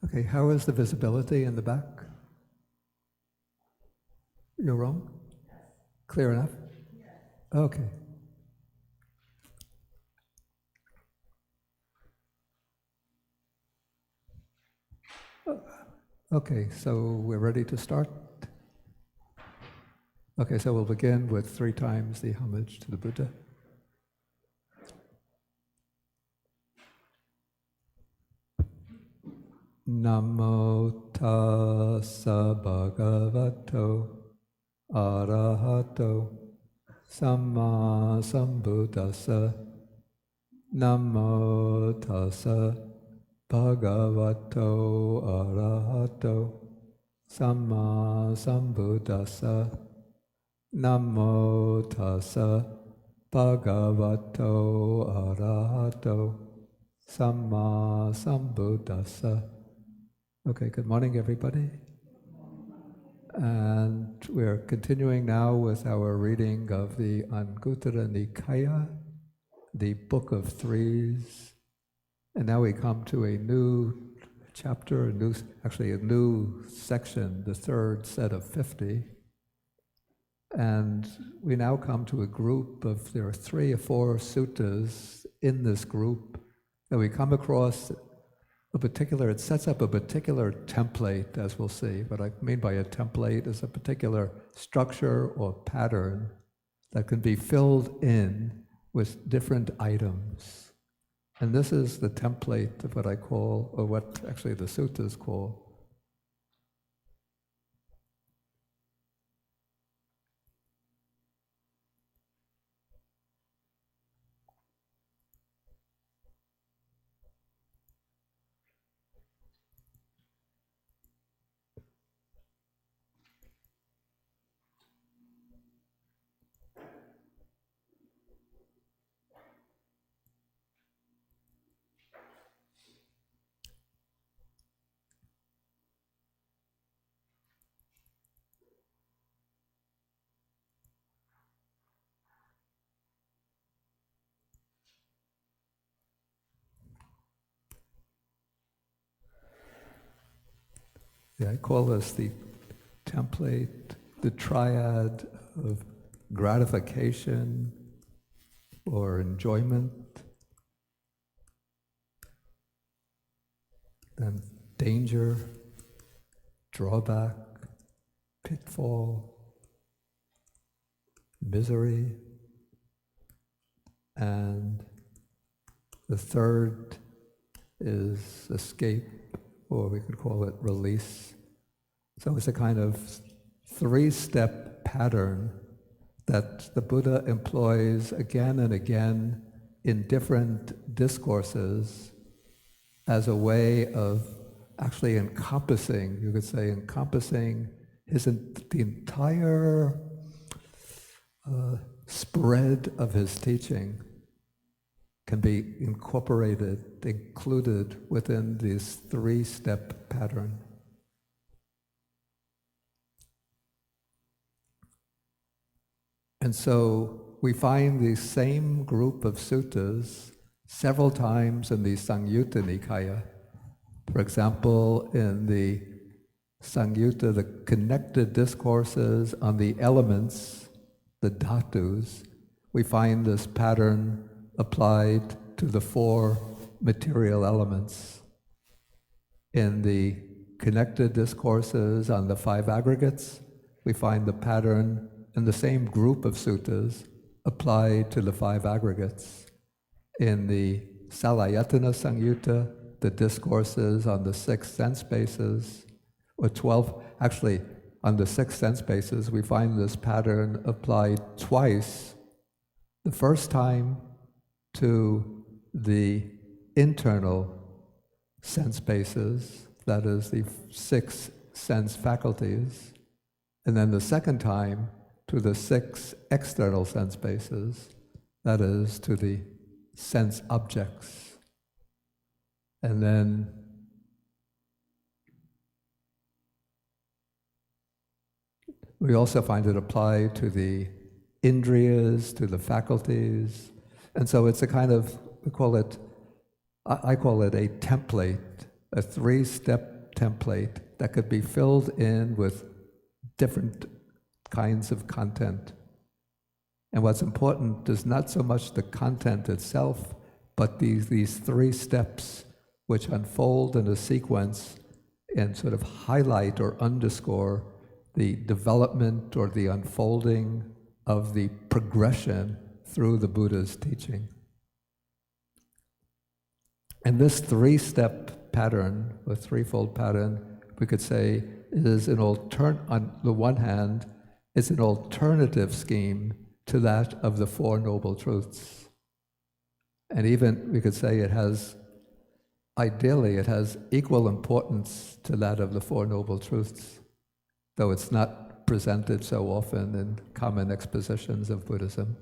Okay, how is the visibility in the back? You're wrong? Clear enough? Okay. Okay, so we're ready to start? Okay, so we'll begin with 3 times the homage to the Buddha. Namo tassa bhagavato arahato samma sambuddhassa. Namo tassa bhagavato arahato samma sambuddhassa. Namo tassa bhagavato arahato samma sambuddhassa. Okay, good morning, everybody. And we're continuing now with our reading of the Anguttara Nikaya, the Book of Threes. And now we come to a new chapter, a new section, the third set of 50. And we now come to a group of, there are 3 or 4 suttas in this group that we come across it sets up a particular template, as we'll see. What I mean by a template is a particular structure or pattern that can be filled in with different items. And this is the template of what I call, or what actually the suttas call, I call this the template, the triad of gratification or enjoyment, then danger, drawback, pitfall, misery, and the third is escape, or we could call it release. So it's a kind of 3-step pattern that the Buddha employs again and again in different discourses as a way of actually encompassing, you could say, the entire spread of his teaching can be included within this 3-step pattern. And so we find the same group of suttas several times in the Samyutta Nikaya. For example, in the Samyutta, the connected discourses on the elements, the dhatus, we find this pattern applied to the 4 material elements. In the connected discourses on the 5 aggregates, we find the pattern in the same group of suttas applied to the 5 aggregates. In the Salayatana Samyutta, the discourses on the 6 sense bases, or 12, actually on the 6 sense bases, we find this pattern applied twice. The first time to the internal sense bases, that is the 6 sense faculties, and then the second time to the 6 external sense bases, that is to the sense objects. And then we also find it applied to the indriyas, to the faculties. And so it's a kind of, I call it a template, a 3-step template that could be filled in with different kinds of content. And what's important is not so much the content itself, but these 3 steps which unfold in a sequence and sort of highlight or underscore the development or the unfolding of the progression through the Buddha's teaching. And this 3-step pattern, or threefold pattern, we could say is on the one hand, it's an alternative scheme to that of the Four Noble Truths. And even we could say ideally it has equal importance to that of the Four Noble Truths, though it's not presented so often in common expositions of Buddhism.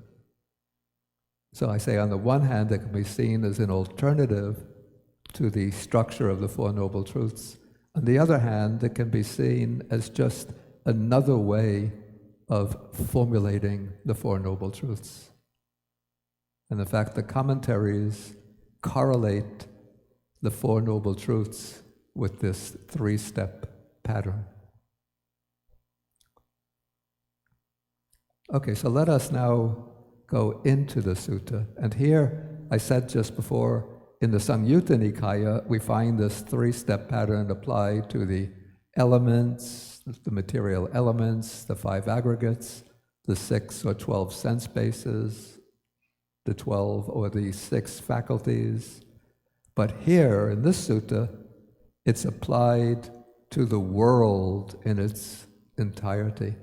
So I say on the one hand, it can be seen as an alternative to the structure of the Four Noble Truths. On the other hand, it can be seen as just another way of formulating the Four Noble Truths. And in fact, the commentaries correlate the Four Noble Truths with this 3-step pattern. Okay, so let us now go into the sutta. And here, I said just before, in the Anguttara Nikaya, we find this 3-step pattern applied to the elements, the material elements, the 5 aggregates, the 6 or 12 sense bases, the 12 or the 6 faculties. But here, in this sutta, it's applied to the world in its entirety.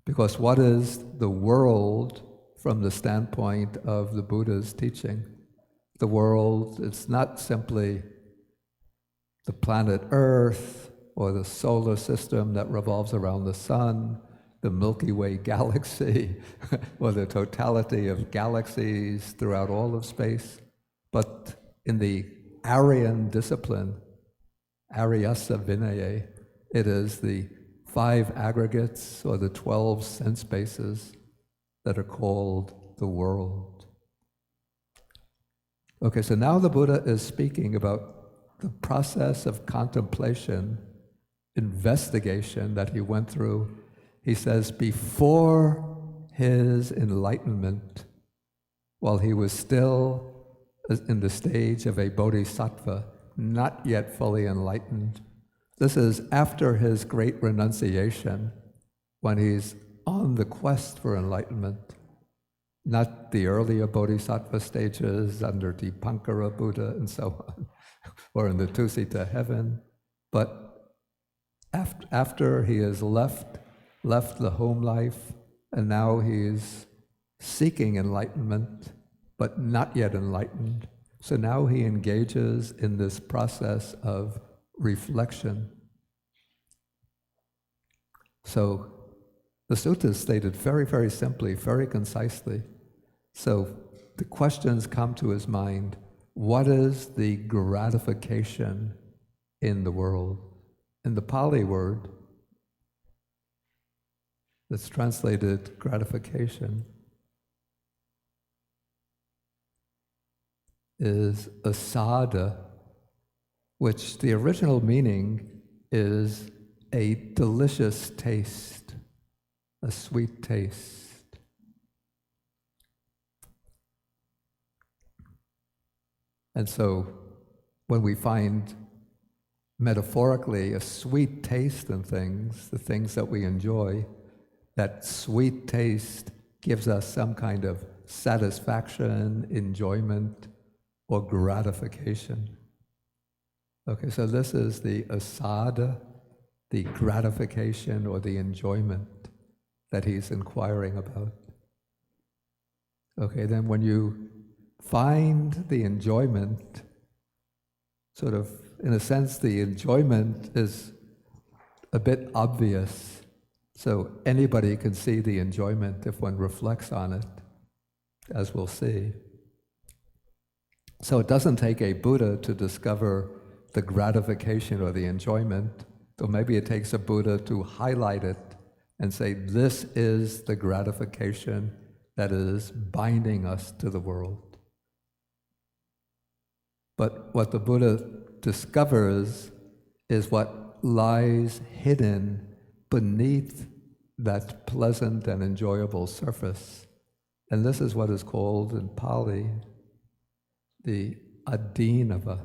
Because what is the world from the standpoint of the Buddha's teaching? The world, it's not simply the planet Earth or the solar system that revolves around the sun, the Milky Way galaxy, or the totality of galaxies throughout all of space. But in the Aryan discipline, Aryasa Vinaya, it is the 5 aggregates or the 12 sense bases that are called the world. Okay, so now the Buddha is speaking about the process of contemplation, investigation that he went through. He says before his enlightenment, while he was still in the stage of a bodhisattva, not yet fully enlightened. This is after his great renunciation, when he's on the quest for enlightenment. Not the earlier bodhisattva stages under Dipankara Buddha and so on, or in the Tusita heaven, but after he has left the home life, and now he's seeking enlightenment, but not yet enlightened. So now he engages in this process of reflection. So the sutta is stated very, very simply, very concisely. So the questions come to his mind: what is the gratification in the world? And the Pali word that's translated gratification is asada, which the original meaning is a delicious taste, a sweet taste. And so when we find metaphorically a sweet taste in things, the things that we enjoy, that sweet taste gives us some kind of satisfaction, enjoyment, or gratification. Okay, so this is the asada, the gratification or the enjoyment that he's inquiring about. Okay, then when you find the enjoyment, sort of, in a sense, the enjoyment is a bit obvious. So anybody can see the enjoyment if one reflects on it, as we'll see. So it doesn't take a Buddha to discover the gratification or the enjoyment, though maybe it takes a Buddha to highlight it and say, this is the gratification that is binding us to the world. But what the Buddha discovers is what lies hidden beneath that pleasant and enjoyable surface. And this is what is called in Pali the adinava.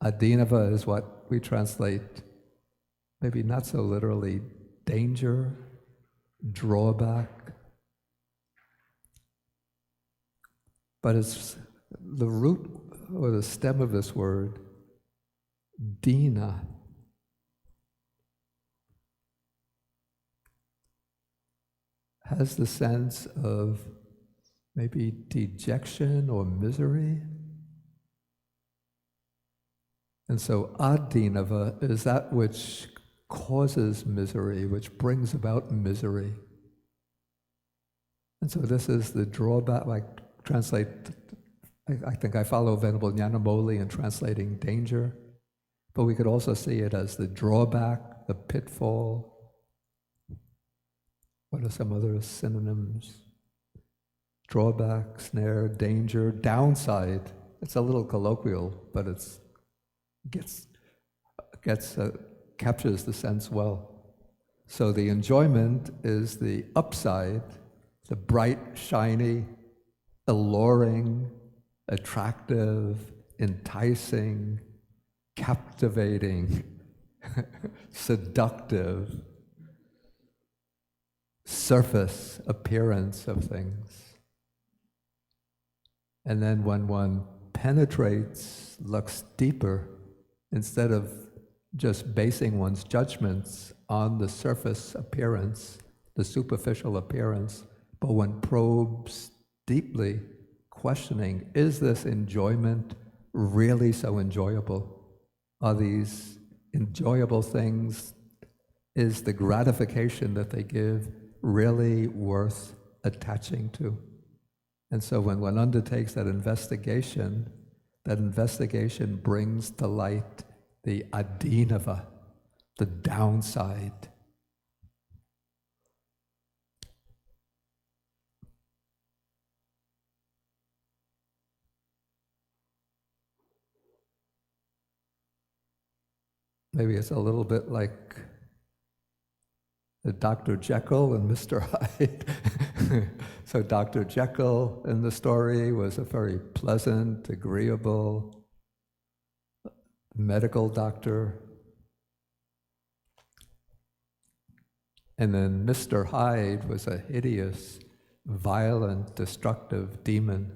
Adinava is what we translate, maybe not so literally, danger, drawback, but it's the root or the stem of this word, dina. Has the sense of maybe dejection or misery. And so adinava is that which causes misery, which brings about misery. And so this is the drawback, like translate, I think I follow Venerable Nyanamoli in translating danger, but we could also see it as the drawback, the pitfall. What are some other synonyms? Drawback, snare, danger, downside. It's a little colloquial, but it's captures the sense well. So the enjoyment is the upside, the bright, shiny, alluring, attractive, enticing, captivating, seductive surface appearance of things. And then when one penetrates, looks deeper, instead of just basing one's judgments on the surface appearance, the superficial appearance, but one probes deeply, questioning, is this enjoyment really so enjoyable? Are these enjoyable things, is the gratification that they give really worth attaching to? And so when one undertakes that investigation brings to light the adinava, the downside. Maybe it's a little bit like the Dr. Jekyll and Mr. Hyde. So Dr. Jekyll in the story was a very pleasant, agreeable medical doctor. And then Mr. Hyde was a hideous, violent, destructive demon.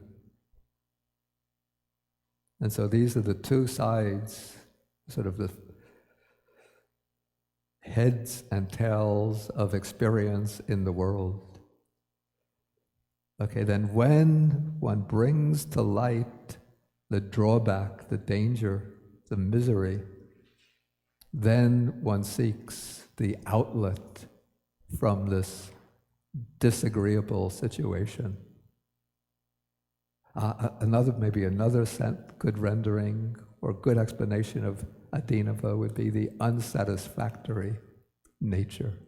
And so these are the two sides, sort of the heads and tails of experience in the world. Okay, then when one brings to light the drawback, the danger, the misery, then one seeks the outlet from this disagreeable situation. Another good rendering or good explanation of adinava would be the unsatisfactory nature.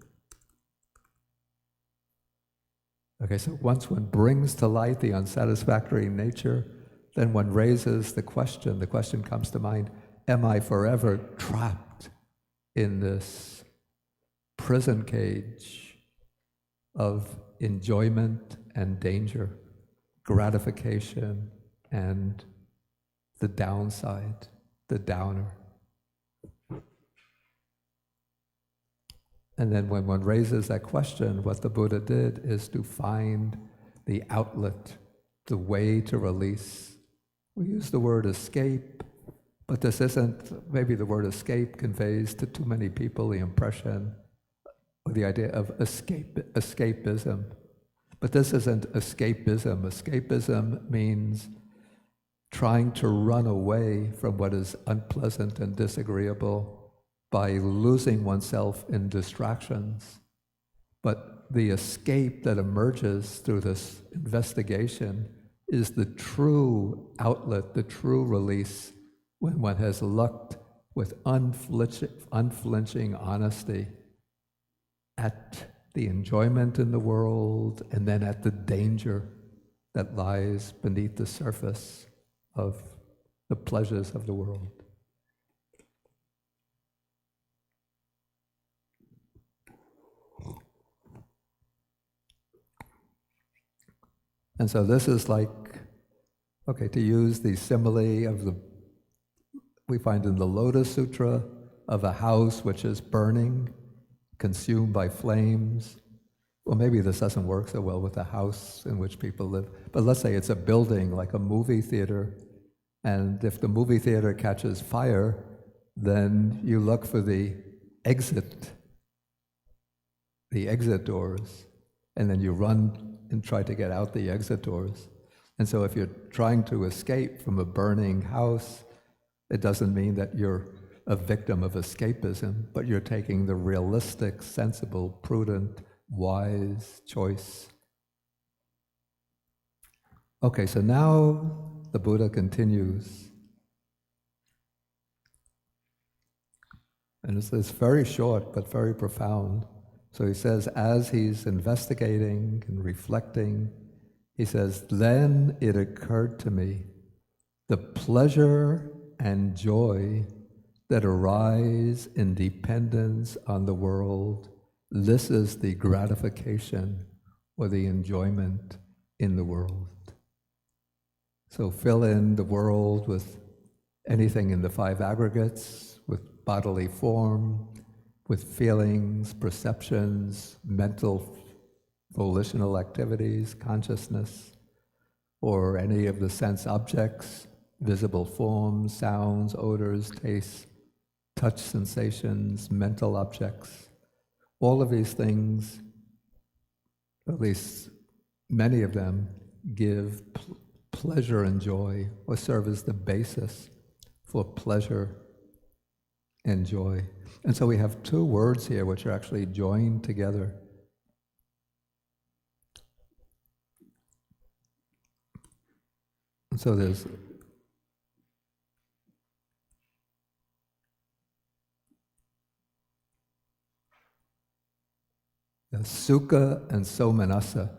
Okay, so once one brings to light the unsatisfactory nature, then one raises the question comes to mind, am I forever trapped in this prison cage of enjoyment and danger, gratification and the downside, the downer? And then when one raises that question, what the Buddha did is to find the outlet, the way to release. We use the word escape, but this isn't, maybe the word escape conveys to too many people the impression or the idea of escapism. But this isn't escapism. Escapism means trying to run away from what is unpleasant and disagreeable by losing oneself in distractions. But the escape that emerges through this investigation is the true outlet, the true release, when one has looked with unflinching honesty at the enjoyment in the world and then at the danger that lies beneath the surface of the pleasures of the world. And so this is like, okay, to use the simile of we find in the Lotus Sutra of a house which is burning, consumed by flames. Well, maybe this doesn't work so well with a house in which people live, but let's say it's a building like a movie theater, and if the movie theater catches fire, then you look for the exit doors, and then you run and try to get out the exit doors. And so if you're trying to escape from a burning house, it doesn't mean that you're a victim of escapism, but you're taking the realistic, sensible, prudent, wise choice. Okay, so now the Buddha continues. And it's very short, but very profound. So he says, as he's investigating and reflecting, he says, then it occurred to me, the pleasure and joy that arise in dependence on the world, this is the gratification or the enjoyment in the world. So fill in the world with anything in the five aggregates, with bodily form, with feelings, perceptions, mental, volitional activities, consciousness, or any of the sense objects, visible forms, sounds, odors, tastes, touch sensations, mental objects. All of these things, at least many of them, give pleasure and joy, or serve as the basis for pleasure and joy. And so we have two words here which are actually joined together. And so there's sukha and somanassa.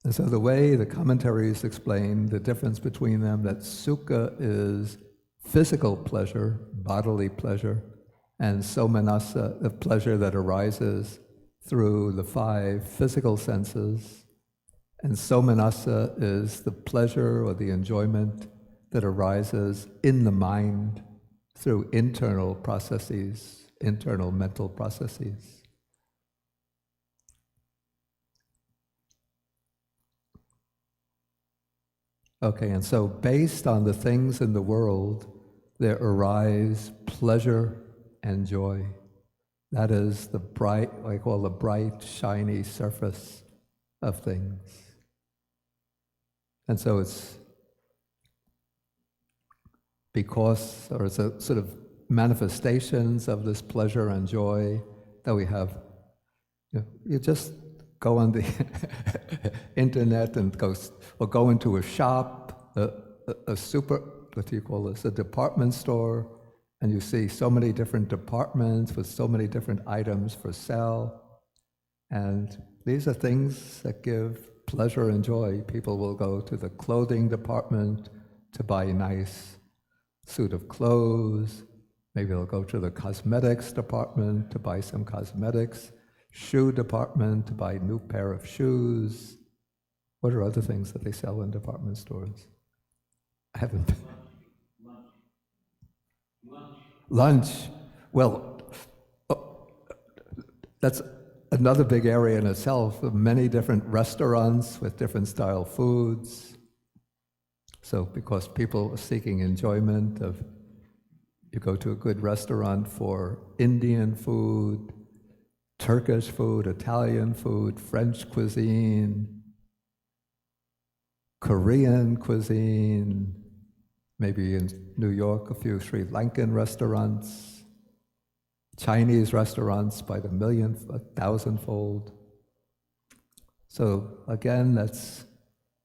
And so the way the commentaries explain the difference between them, that sukha is physical pleasure, bodily pleasure, and somanassa, the pleasure that arises through the five physical senses. And somanassa is the pleasure or the enjoyment that arises in the mind through internal processes, internal mental processes. Okay, and so based on the things in the world, there arise pleasure and joy. That is the bright, I call the bright, shiny surface of things. And so it's because, or it's a sort of manifestations of this pleasure and joy that we have. You just go on the internet and go into a shop, a super, what do you call this, a department store, and you see so many different departments with so many different items for sale. And these are things that give pleasure and joy. People will go to the clothing department to buy a nice suit of clothes. Maybe they'll go to the cosmetics department to buy some cosmetics, shoe department to buy a new pair of shoes. What are other things that they sell in department stores? I haven't been. Lunch. Well, that's another big area in itself, of many different restaurants with different style foods. So because people are seeking enjoyment of, you go to a good restaurant for Indian food, Turkish food, Italian food, French cuisine, Korean cuisine, maybe in New York a few Sri Lankan restaurants, Chinese restaurants by the millionth, 1,000-fold. So again, that's,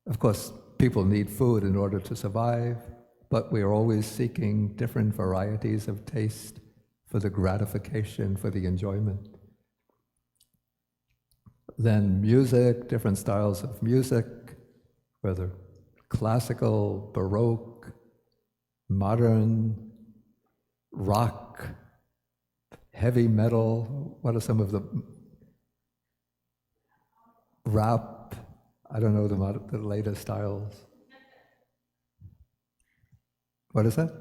of course, people need food in order to survive, but we are always seeking different varieties of taste for the gratification, for the enjoyment. Then music, different styles of music, whether classical, Baroque, modern, rock, heavy metal, what are some of the rap, I don't know the latest styles. What is that?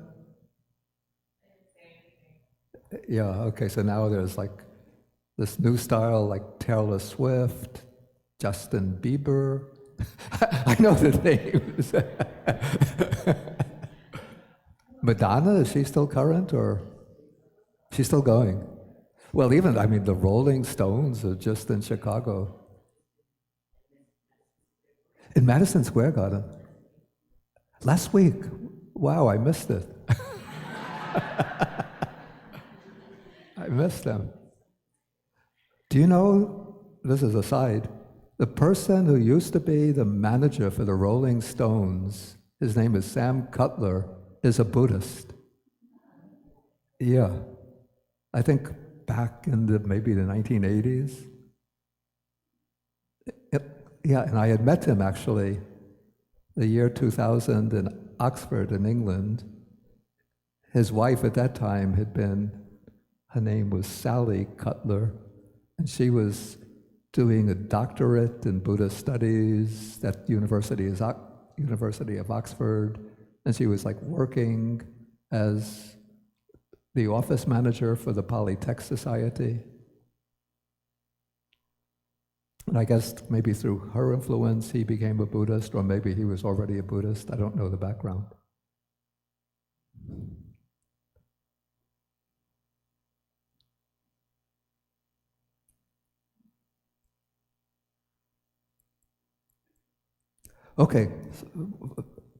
Yeah, okay, so now there's like this new style like Taylor Swift, Justin Bieber. I know the names. Madonna, is she still current or she's still going? Well, even, I mean, the Rolling Stones are just in Chicago. In Madison Square Garden. Last week. Wow, I missed it. I missed them. Do you know, this is a side, the person who used to be the manager for the Rolling Stones, his name is Sam Cutler, is a Buddhist. Yeah. I think back in maybe the 1980s. Yeah, and I had met him actually the year 2000 in Oxford in England. His wife at that time her name was Sally Cutler, and she was doing a doctorate in Buddhist studies at University of Oxford, and she was like working as the office manager for the Polytech Society. And I guess maybe through her influence he became a Buddhist, or maybe he was already a Buddhist. I don't know the background. Okay, so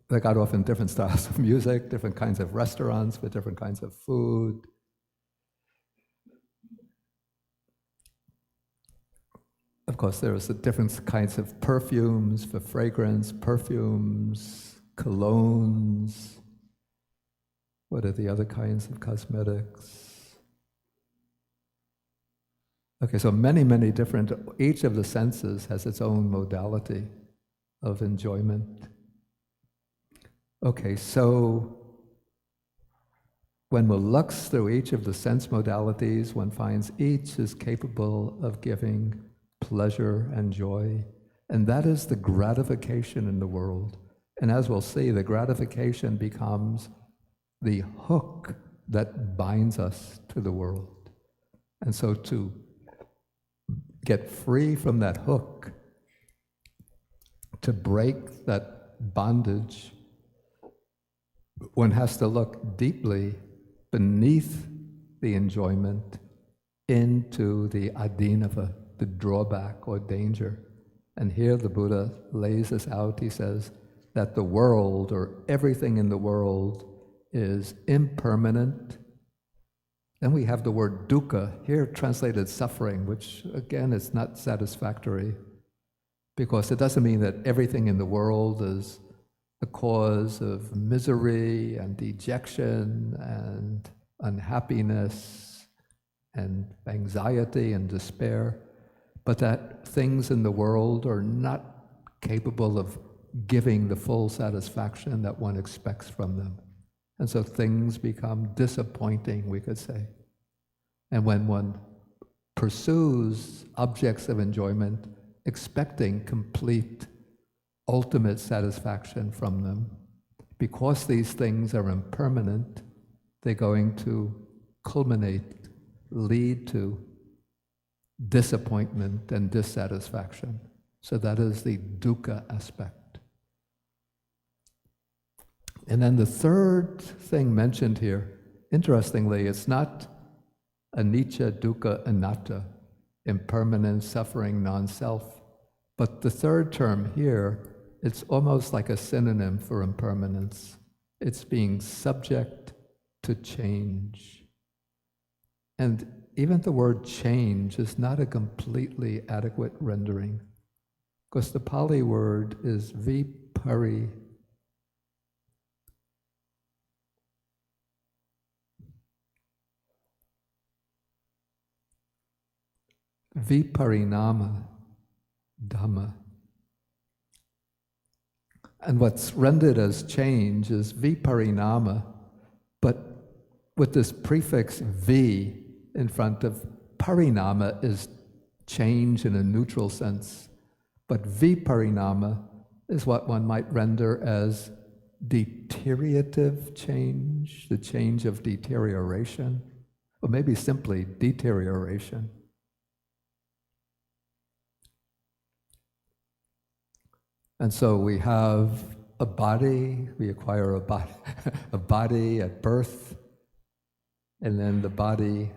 they got off in different styles of music, different kinds of restaurants with different kinds of food. Of course, there was the different kinds of perfumes for fragrance, perfumes, colognes. What are the other kinds of cosmetics? Okay, so many, many different, each of the senses has its own modality of enjoyment. Okay, so when one looks through each of the sense modalities, one finds each is capable of giving pleasure and joy, and that is the gratification in the world. And as we'll see, the gratification becomes the hook that binds us to the world. And so to get free from that hook, to break that bondage, one has to look deeply beneath the enjoyment into the adinava, the drawback or danger. And here the Buddha lays this out. He says that the world, or everything in the world, is impermanent. Then we have the word dukkha, here translated suffering, which again is not satisfactory, because it doesn't mean that everything in the world is the cause of misery and dejection and unhappiness and anxiety and despair, but that things in the world are not capable of giving the full satisfaction that one expects from them. And so things become disappointing, we could say. And when one pursues objects of enjoyment, expecting complete, ultimate satisfaction from them, because these things are impermanent, they're going to culminate, lead to disappointment and dissatisfaction. So that is the dukkha aspect. And then the third thing mentioned here, interestingly, it's not anicca, dukkha, anatta, impermanent, suffering, non-self. But the third term here, it's almost like a synonym for impermanence. It's being subject to change. And even the word change is not a completely adequate rendering, because the Pali word is vipari. Viparinama Dhamma. And what's rendered as change is viparinama, but with this prefix V in front of parinama is change in a neutral sense. But viparinama is what one might render as deteriorative change, the change of deterioration, or maybe simply deterioration. And so we have a body, we acquire a body, a body at birth, and then the body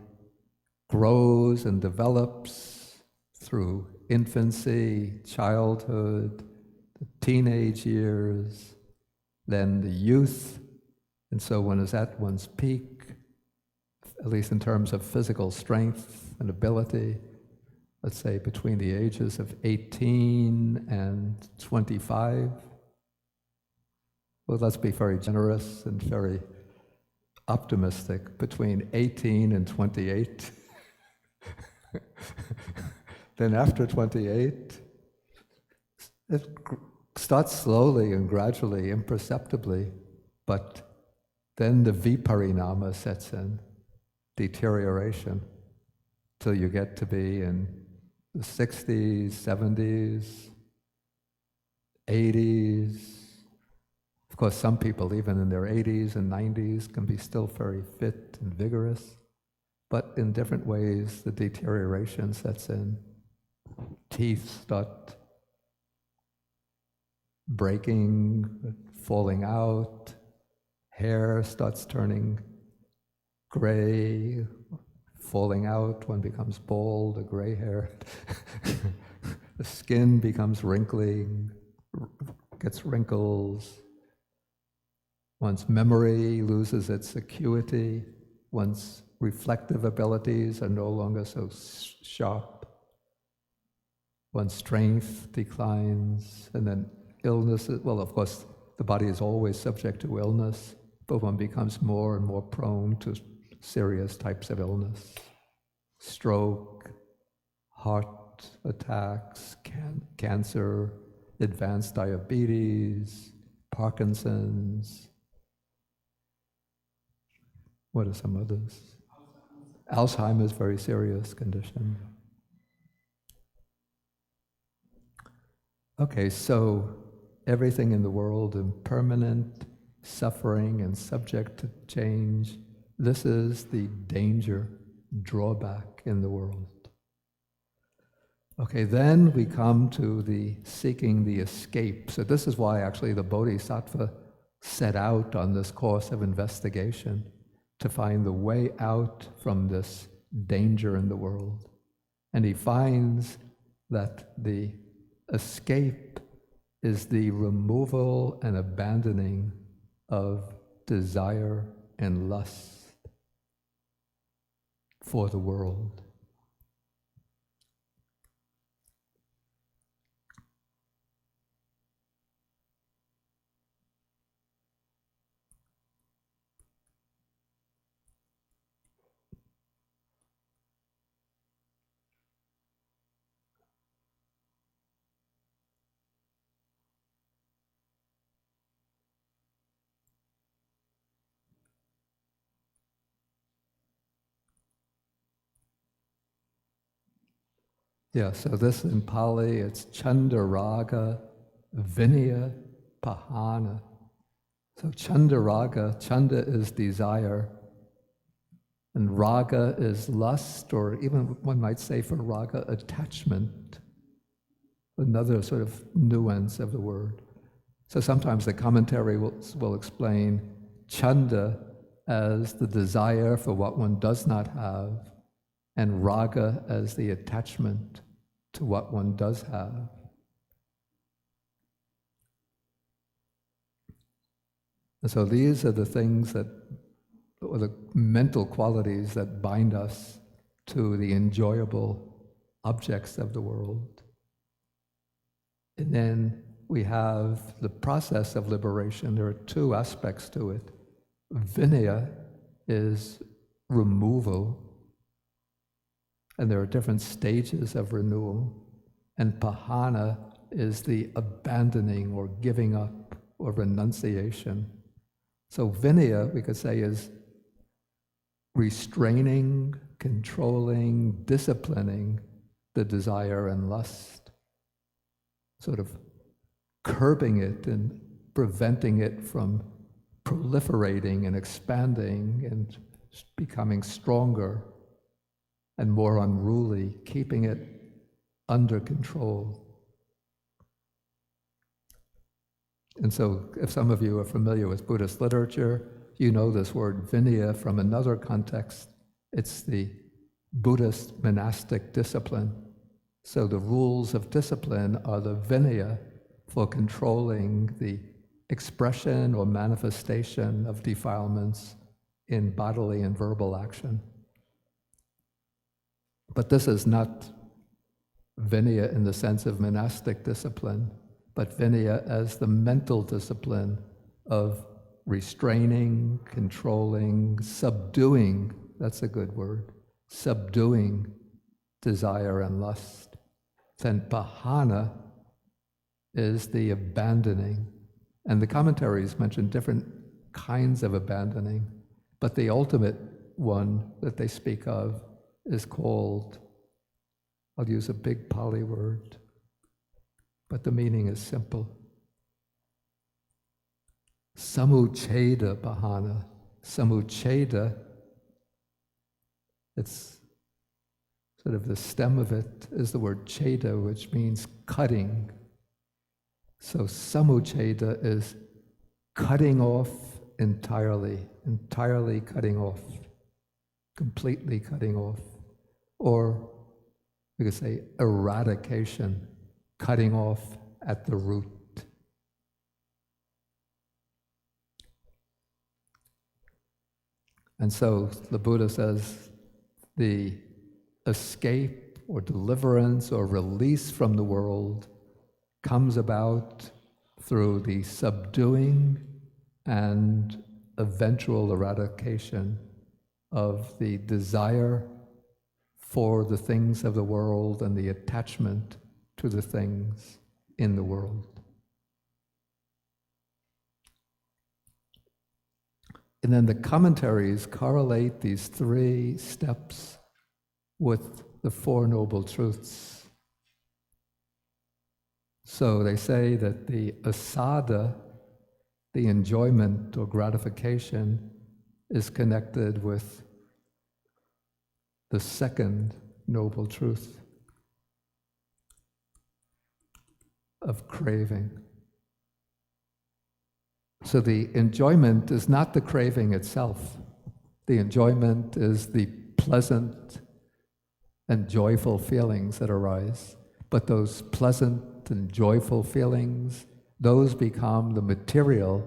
grows and develops through infancy, childhood, the teenage years, then the youth. And so one is at one's peak, at least in terms of physical strength and ability, let's say between the ages of 18 and 25. Well, let's be very generous and very optimistic, between 18 and 28. Then after 28, it starts slowly and gradually, imperceptibly, but then the viparinama sets in, deterioration, till you get to be in the 60s, 70s, 80s. Of course, some people, even in their 80s and 90s, can be still very fit and vigorous, but in different ways, the deterioration sets in. Teeth start breaking, falling out, hair starts turning gray, falling out, one becomes bald or gray-haired. The skin becomes wrinkly, gets wrinkles. One's memory loses its acuity. One's reflective abilities are no longer so sharp. One's strength declines, and then illness, well, of course, the body is always subject to illness, but one becomes more and more prone to serious types of illness. Stroke, heart attacks, cancer, advanced diabetes, Parkinson's. What are some others? Alzheimer's, very serious condition. Okay, so everything in the world impermanent, suffering, and subject to change. This is the danger, drawback in the world. Okay, then we come to the seeking the escape. So this is why actually the Bodhisattva set out on this course of investigation, to find the way out from this danger in the world. And he finds that the escape is the removal and abandoning of desire and lust for the world. Yeah, so this in Pali, it's Chandaraga, Vinaya, Pahana. So Chandaraga, Chanda is desire, and Raga is lust, or even one might say for Raga, attachment. Another sort of nuance of the word. So sometimes the commentary will explain Chanda as the desire for what one does not have, and Raga as the attachment to what one does have. And so these are the things that, or the mental qualities that bind us to the enjoyable objects of the world. And then we have the process of liberation. There are two aspects to it. Vinaya is removal, and there are different stages of renewal. And Pahana is the abandoning or giving up or renunciation. So Vinaya, we could say, is restraining, controlling, disciplining the desire and lust. sort of curbing it and preventing it from proliferating and expanding and becoming stronger and more unruly, keeping it under control. And so if some of you are familiar with Buddhist literature, you know this word Vinaya from another context. It's the Buddhist monastic discipline. So the rules of discipline are the Vinaya for controlling the expression or manifestation of defilements in bodily and verbal action. But this is not Vinaya in the sense of monastic discipline, but Vinaya as the mental discipline of restraining, controlling, subduing, that's a good word, subduing desire and lust. Then Pahana is the abandoning. And the commentaries mention different kinds of abandoning, but the ultimate one that they speak of is called, I'll use a big Pali word, but the meaning is simple. Samucheda Pahana. Samucheda, it's sort of the stem of it is the word cheda, which means cutting. So samucheda is cutting off entirely cutting off, completely cutting off. Or we could say eradication, cutting off at the root. And so the Buddha says the escape or deliverance or release from the world comes about through the subduing and eventual eradication of the desire for the things of the world and the attachment to the things in the world. And then the commentaries correlate these three steps with the Four Noble Truths. So they say that the asada, the enjoyment or gratification, is connected with the second Noble Truth of craving. So the enjoyment is not the craving itself. The enjoyment is the pleasant and joyful feelings that arise. But those pleasant and joyful feelings, those become the material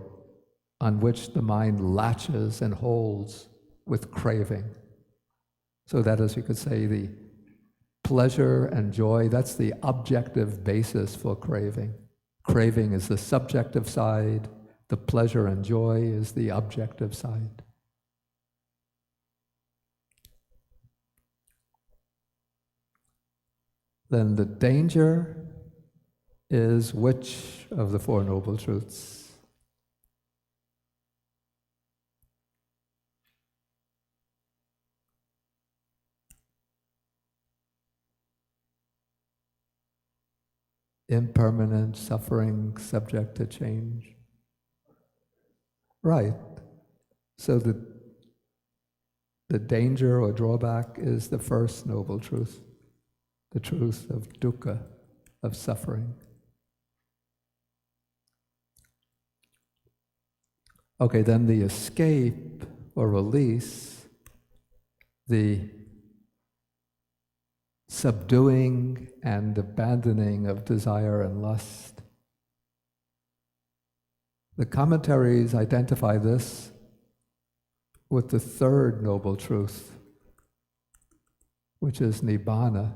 on which the mind latches and holds with craving. So that is, you could say, the pleasure and joy, that's the objective basis for craving. Craving is the subjective side, the pleasure and joy is the objective side. Then the danger is which of the Four Noble Truths? Impermanent, suffering, subject to change. Right. So the danger or drawback is the first Noble Truth, the truth of dukkha, of suffering. Okay, then the escape or release, the subduing and abandoning of desire and lust. The commentaries identify this with the third Noble Truth, which is Nibbana.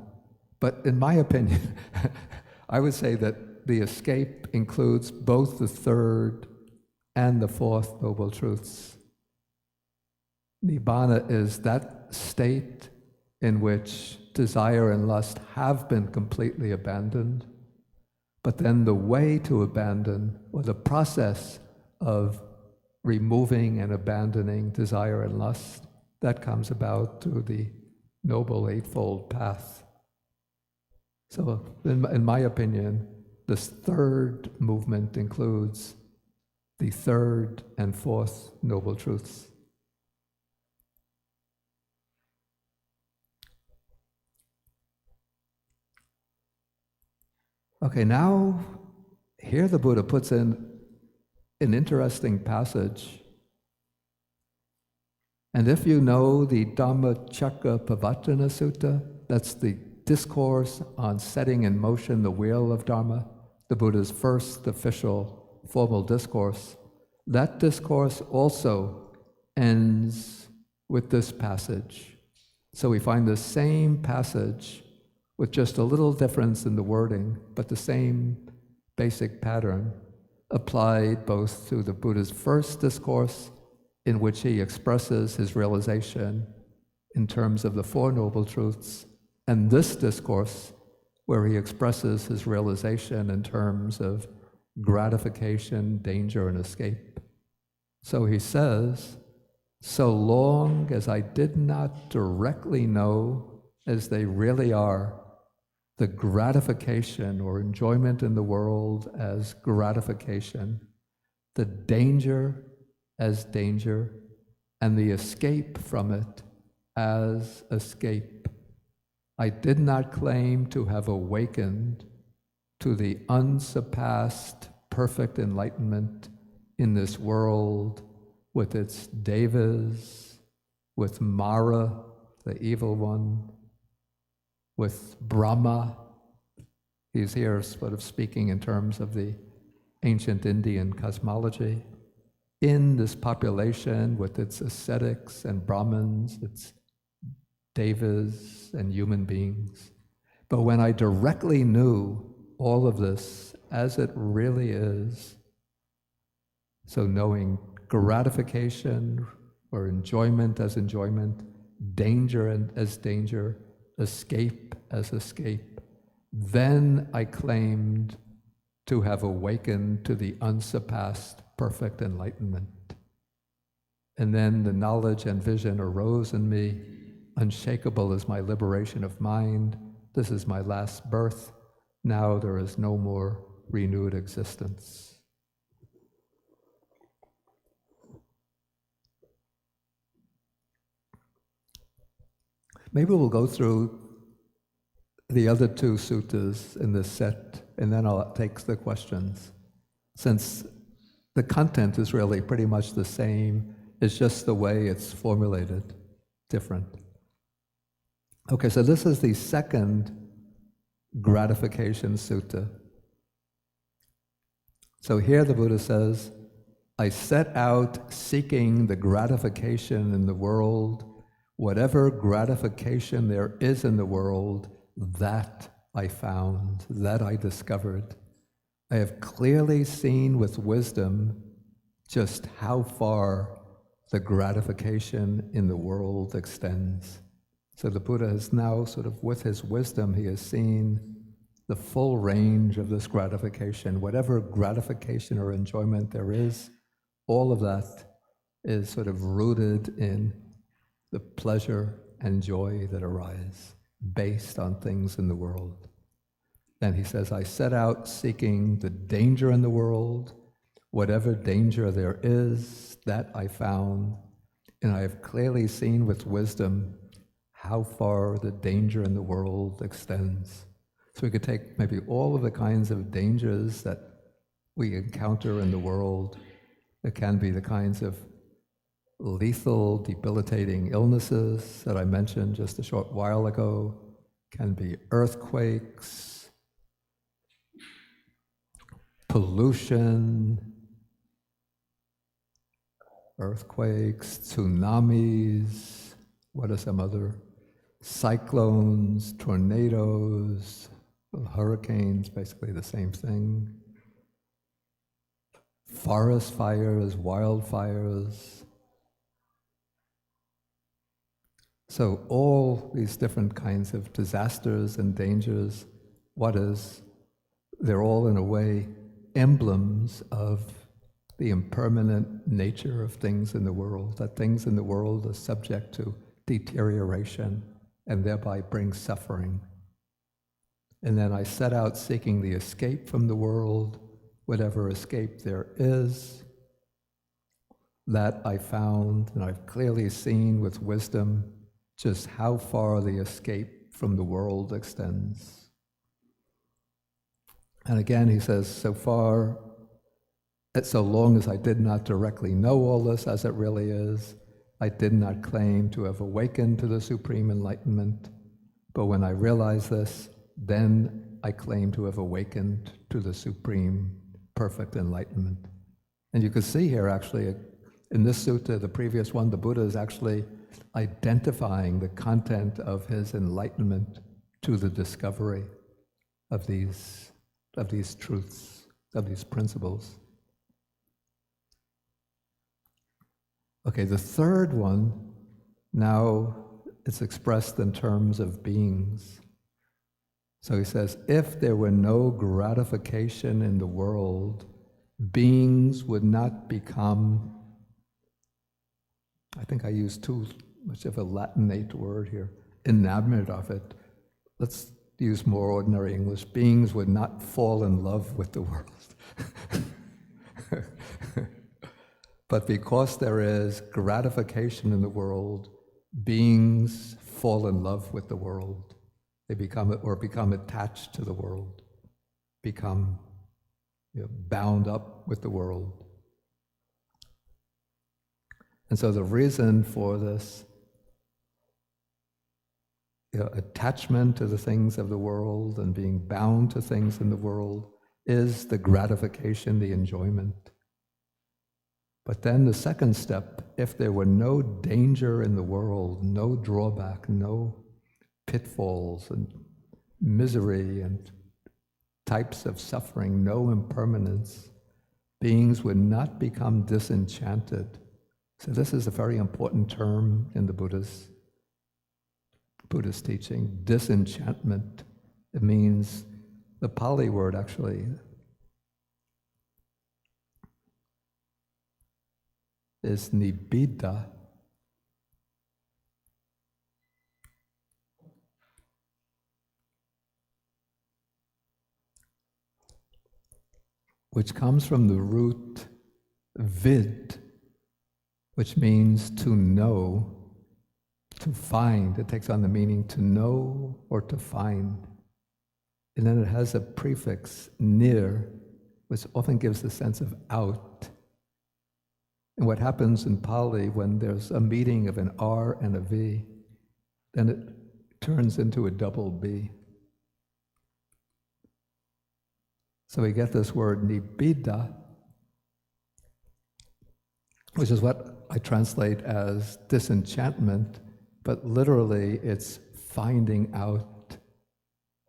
But in my opinion, I would say that the escape includes both the third and the fourth Noble Truths. Nibbana is that state in which desire and lust have been completely abandoned, but then the way to abandon, or the process of removing and abandoning desire and lust, that comes about through the Noble Eightfold Path. So in my opinion, This third movement includes the third and fourth Noble Truths. Okay, now here the Buddha puts in an interesting passage. And if you know the Dhammacakkappavattana Sutta, that's the discourse on setting in motion the wheel of Dharma, the Buddha's first official formal discourse, that discourse also ends with this passage. So we find the same passage with just a little difference in the wording, but the same basic pattern applied both to the Buddha's first discourse, in which he expresses his realization in terms of the Four Noble Truths, and this discourse where he expresses his realization in terms of gratification, danger, and escape. So he says, so long as I did not directly know as they really are the gratification or enjoyment in the world as gratification, the danger as danger, and the escape from it as escape, I did not claim to have awakened to the unsurpassed perfect enlightenment in this world with its devas, with Mara, the evil one, with Brahma. He's here sort of speaking in terms of the ancient Indian cosmology. In this population with its ascetics and Brahmins, its devas and human beings. But when I directly knew all of this as it really is, so knowing gratification or enjoyment as enjoyment, danger as danger, escape as escape, then I claimed to have awakened to the unsurpassed perfect enlightenment. And then the knowledge and vision arose in me, unshakable is my liberation of mind, this is my last birth, now there is no more renewed existence. Maybe we'll go through the other two suttas in this set, and then I'll take the questions. Since the content is really pretty much the same, it's just the way it's formulated different. Okay, so this is the second gratification sutta. So here the Buddha says, I set out seeking the gratification in the world. Whatever gratification there is in the world, that I found, that I discovered. I have clearly seen with wisdom just how far the gratification in the world extends. So the Buddha has now sort of, with his wisdom, he has seen the full range of this gratification. Whatever gratification or enjoyment there is, all of that is sort of rooted in the pleasure and joy that arise based on things in the world. Then he says, I set out seeking the danger in the world. Whatever danger there is, that I found, and I have clearly seen with wisdom how far the danger in the world extends. So we could take maybe all of the kinds of dangers that we encounter in the world. It can be the kinds of lethal, debilitating illnesses that I mentioned just a short while ago, can be earthquakes, pollution, tsunamis, what are some other? Cyclones, tornadoes, hurricanes, basically the same thing. Forest fires, wildfires. So all these different kinds of disasters and dangers, they're all in a way emblems of the impermanent nature of things in the world, that things in the world are subject to deterioration and thereby bring suffering. And then I set out seeking the escape from the world, whatever escape there is. That I found, and I've clearly seen with wisdom, just how far the escape from the world extends. And again, he says, so long as I did not directly know all this as it really is, I did not claim to have awakened to the supreme enlightenment. But when I realize this, then I claim to have awakened to the supreme perfect enlightenment. And you can see here, actually, in this sutta, the previous one, the Buddha is actually identifying the content of his enlightenment to the discovery of these truths, of these principles. Okay, the third one, now it's expressed in terms of beings. So he says, if there were no gratification in the world, beings would not become, I think I used too much of a Latinate word here, enamored of it. Let's use more ordinary English. Beings would not fall in love with the world. But because there is gratification in the world, beings fall in love with the world. They become attached to the world, become bound up with the world. And so the reason for this attachment to the things of the world and being bound to things in the world is the gratification, the enjoyment. But then the second step, if there were no danger in the world, no drawback, no pitfalls and misery and types of suffering, no impermanence, beings would not become disenchanted. So this is a very important term in the Buddhist teaching, disenchantment. It means, the Pali word actually is nibbida, which comes from the root vid, which means to know, to find. It takes on the meaning to know or to find. And then it has a prefix, nir, which often gives the sense of out. And what happens in Pali when there's a meeting of an R and a V, then it turns into a double B. So we get this word nibbida, which is what I translate as disenchantment, but literally it's finding out,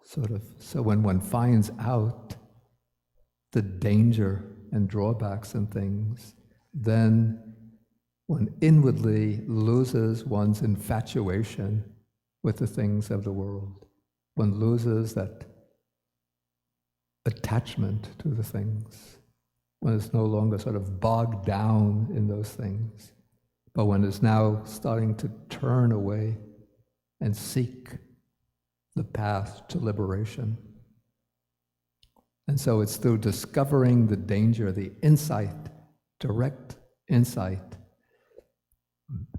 sort of. So when one finds out the danger and drawbacks and things, then one inwardly loses one's infatuation with the things of the world. One loses that attachment to the things. One is no longer sort of bogged down in those things, but one is now starting to turn away and seek the path to liberation. And so it's through discovering the danger, the insight, direct insight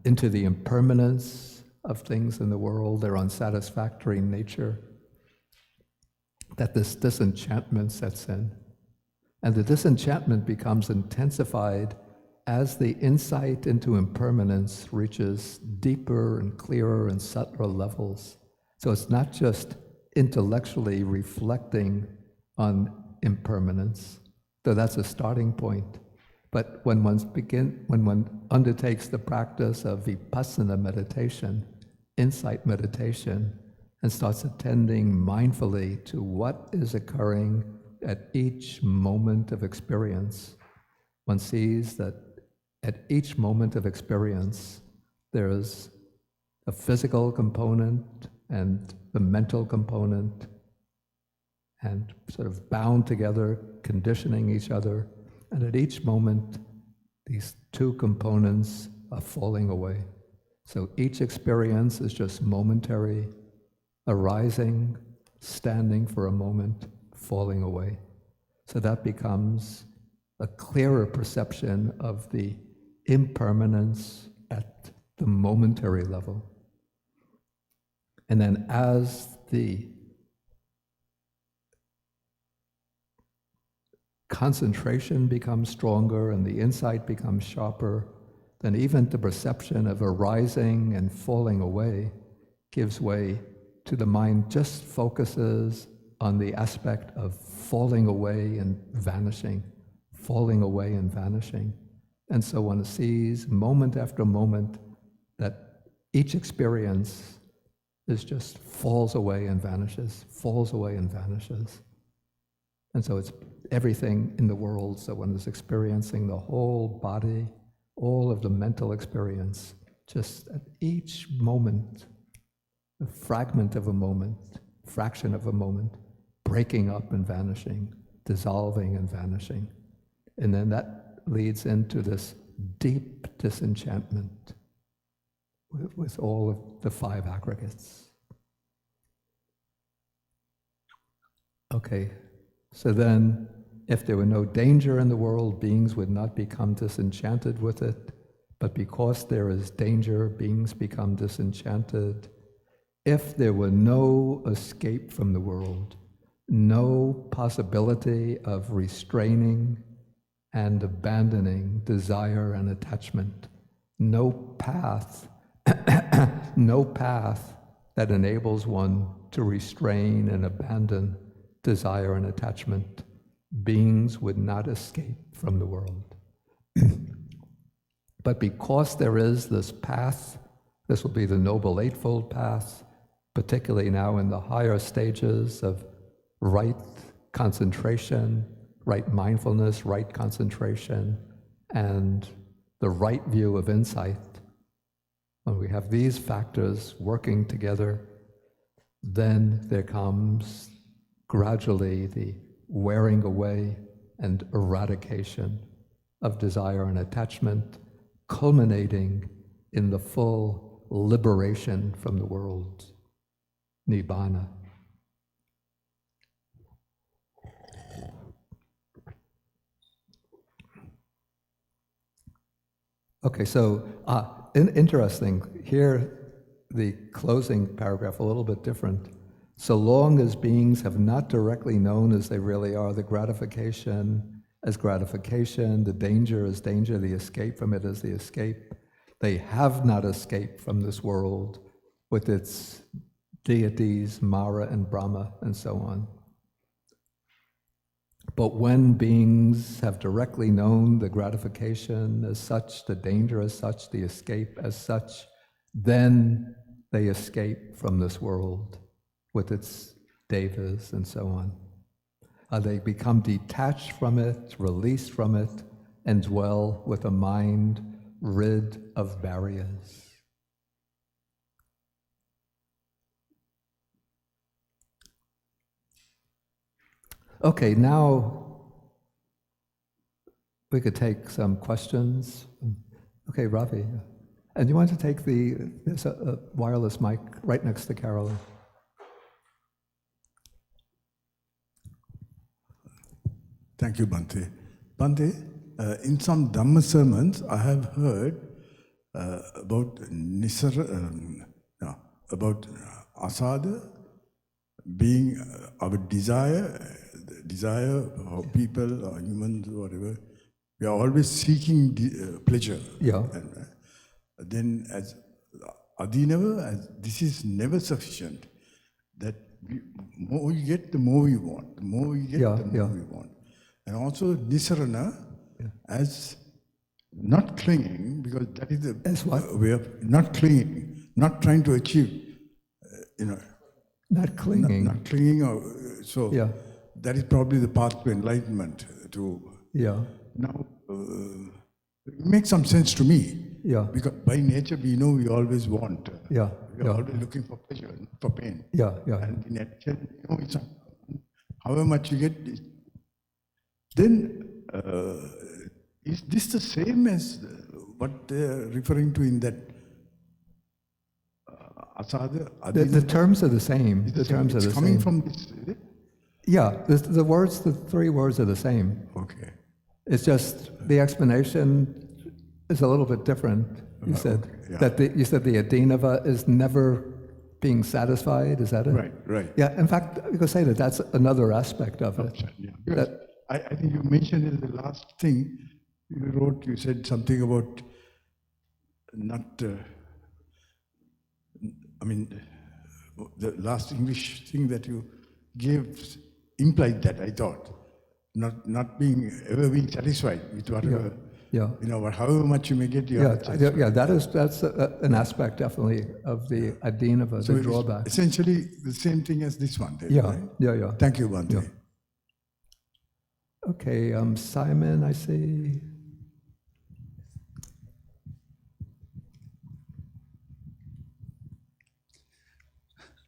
into the impermanence of things in the world, their unsatisfactory nature, that this disenchantment sets in. And the disenchantment becomes intensified as the insight into impermanence reaches deeper and clearer and subtler levels. So it's not just intellectually reflecting on impermanence, though that's a starting point. But when one undertakes the practice of vipassana meditation, insight meditation, and starts attending mindfully to what is occurring at each moment of experience, one sees that at each moment of experience, there is a physical component and the mental component, and sort of bound together, conditioning each other. And at each moment, these two components are falling away. So each experience is just momentary, arising, standing for a moment, falling away. So that becomes a clearer perception of the impermanence at the momentary level. And then as the concentration becomes stronger and the insight becomes sharper, then even the perception of arising and falling away gives way to the mind just focuses on the aspect of falling away and vanishing, falling away and vanishing. And so one sees moment after moment that each experience is just falls away and vanishes, falls away and vanishes. And so it's everything in the world, so one is experiencing the whole body, all of the mental experience, just at each moment, a fragment of a moment, fraction of a moment, breaking up and vanishing, dissolving and vanishing. And then that leads into this deep disenchantment with all of the five aggregates. Okay, so then if there were no danger in the world, beings would not become disenchanted with it, but because there is danger, beings become disenchanted. If there were no escape from the world, no possibility of restraining and abandoning desire and attachment, no path, no path that enables one to restrain and abandon desire and attachment, beings would not escape from the world. But because there is this path, this will be the Noble Eightfold Path, particularly now in the higher stages of right concentration, right mindfulness, right concentration, and the right view of insight. When we have these factors working together, then there comes gradually the wearing away and eradication of desire and attachment, culminating in the full liberation from the world, nibbana. Okay, so interesting. Here, the closing paragraph a little bit different. So long as beings have not directly known as they really are, the gratification as gratification, the danger as danger, the escape from it as the escape, they have not escaped from this world with its deities, Mara and Brahma, and so on. But when beings have directly known the gratification as such, the danger as such, the escape as such, then they escape from this world with its devas and so on. They become detached from it, released from it, and dwell with a mind rid of barriers. Okay, now we could take some questions. Okay, Ravi. And you want to take there's a wireless mic right next to Carolyn. Thank you, Bhante. Bhante, in some Dhamma sermons, I have heard about about asada being our desire of people or humans or whatever. We are always seeking pleasure. Yeah. And then as adinava, as this is never sufficient. That more we get, the more we want. The more we get, the more we want. And also nisarana as not clinging, because that is the way of not clinging, not trying to achieve, Not clinging. Not clinging, that is probably the path to enlightenment. Now, it makes some sense to me. Because by nature we know we always want. We are always looking for pleasure, not for pain. And in nature, it's however much you get. Then, is this the same as what they are referring to in that Asada, The terms are the same. The terms are the it's coming same. from this, is it? Yeah, the words, the three words are the same. Okay. It's just the explanation is a little bit different. You said that you said the Adinava is never being satisfied. Is that it? Right, right. Yeah. In fact, you could say that that's another aspect of it. Yeah. Because I think you mentioned in the last thing you wrote, you said something about not, the last English thing that you gave implied that, I thought. Not being, ever being satisfied with whatever, however much you may get, you are satisfied. That's an aspect definitely of the Adinava, So the drawback. essentially the same thing as this one, then, right? Yeah. Thank you, Bhante. Yeah. Okay, Simon, I see.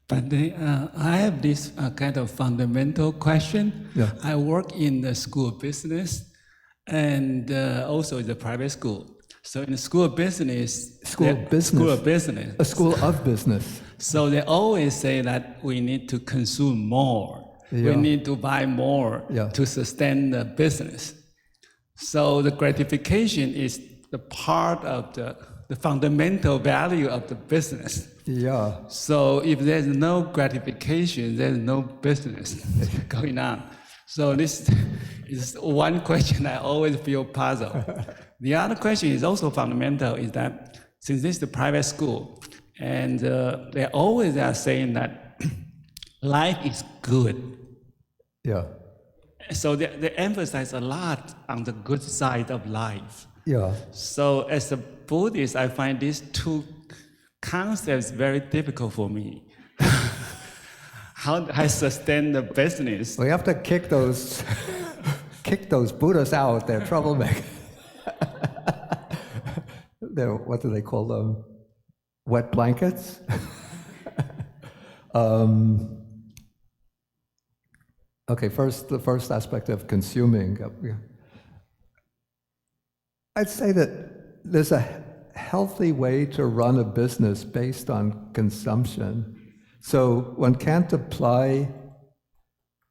But I have this kind of fundamental question. Yeah. I work in the school of business and also in the private school. So in the school of business, A school of business. So they always say that we need to consume more. Yeah. We need to buy more to sustain the business. So the gratification is the part of the fundamental value of the business. Yeah. So if there's no gratification, there's no business going on. So this is one question I always feel puzzled. The other question is also fundamental, is that since this is the private school, and they always are saying that life is good. Yeah. So they emphasize a lot on the good side of life. Yeah. So as a Buddhist, I find these two concepts very difficult for me. How do I sustain the business? We have to kick those Buddhas out. They're troublemakers. What do they call them? Wet blankets? Okay, the first aspect of consuming. I'd say that there's a healthy way to run a business based on consumption. So one can't apply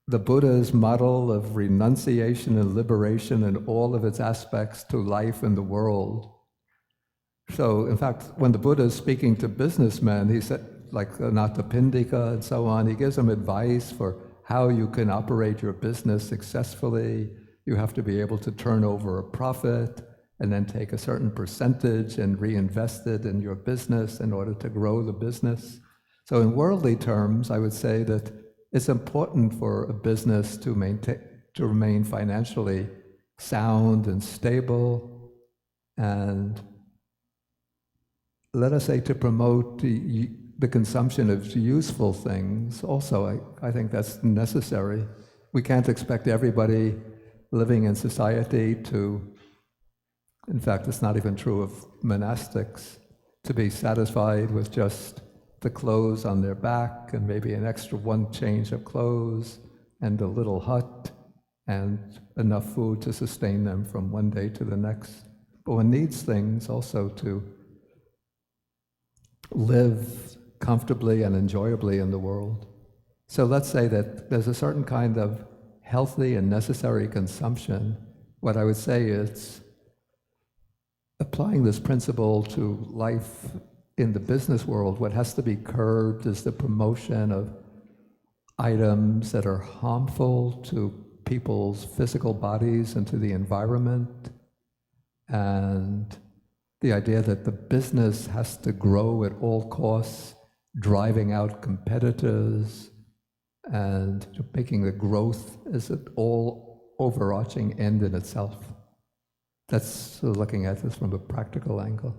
the Buddha's model of renunciation and liberation in all of its aspects to life in the world. So, in fact, when the Buddha is speaking to businessmen, he said, like Anathapindika and so on, he gives them advice for how you can operate your business successfully. You have to be able to turn over a profit and then take a certain percentage and reinvest it in your business in order to grow the business. So in worldly terms, I would say that it's important for a business to remain financially sound and stable, and let us say to promote the consumption of useful things. Also, I think that's necessary. We can't expect everybody living in society to, in fact, it's not even true of monastics, to be satisfied with just the clothes on their back and maybe an extra one change of clothes and a little hut and enough food to sustain them from one day to the next. But one needs things also to live comfortably and enjoyably in the world. So let's say that there's a certain kind of healthy and necessary consumption. What I would say is applying this principle to life in the business world. What has to be curbed is the promotion of items that are harmful to people's physical bodies and to the environment, and the idea that the business has to grow at all costs, driving out competitors and making the growth as an all overarching end in itself. That's looking at this from a practical angle.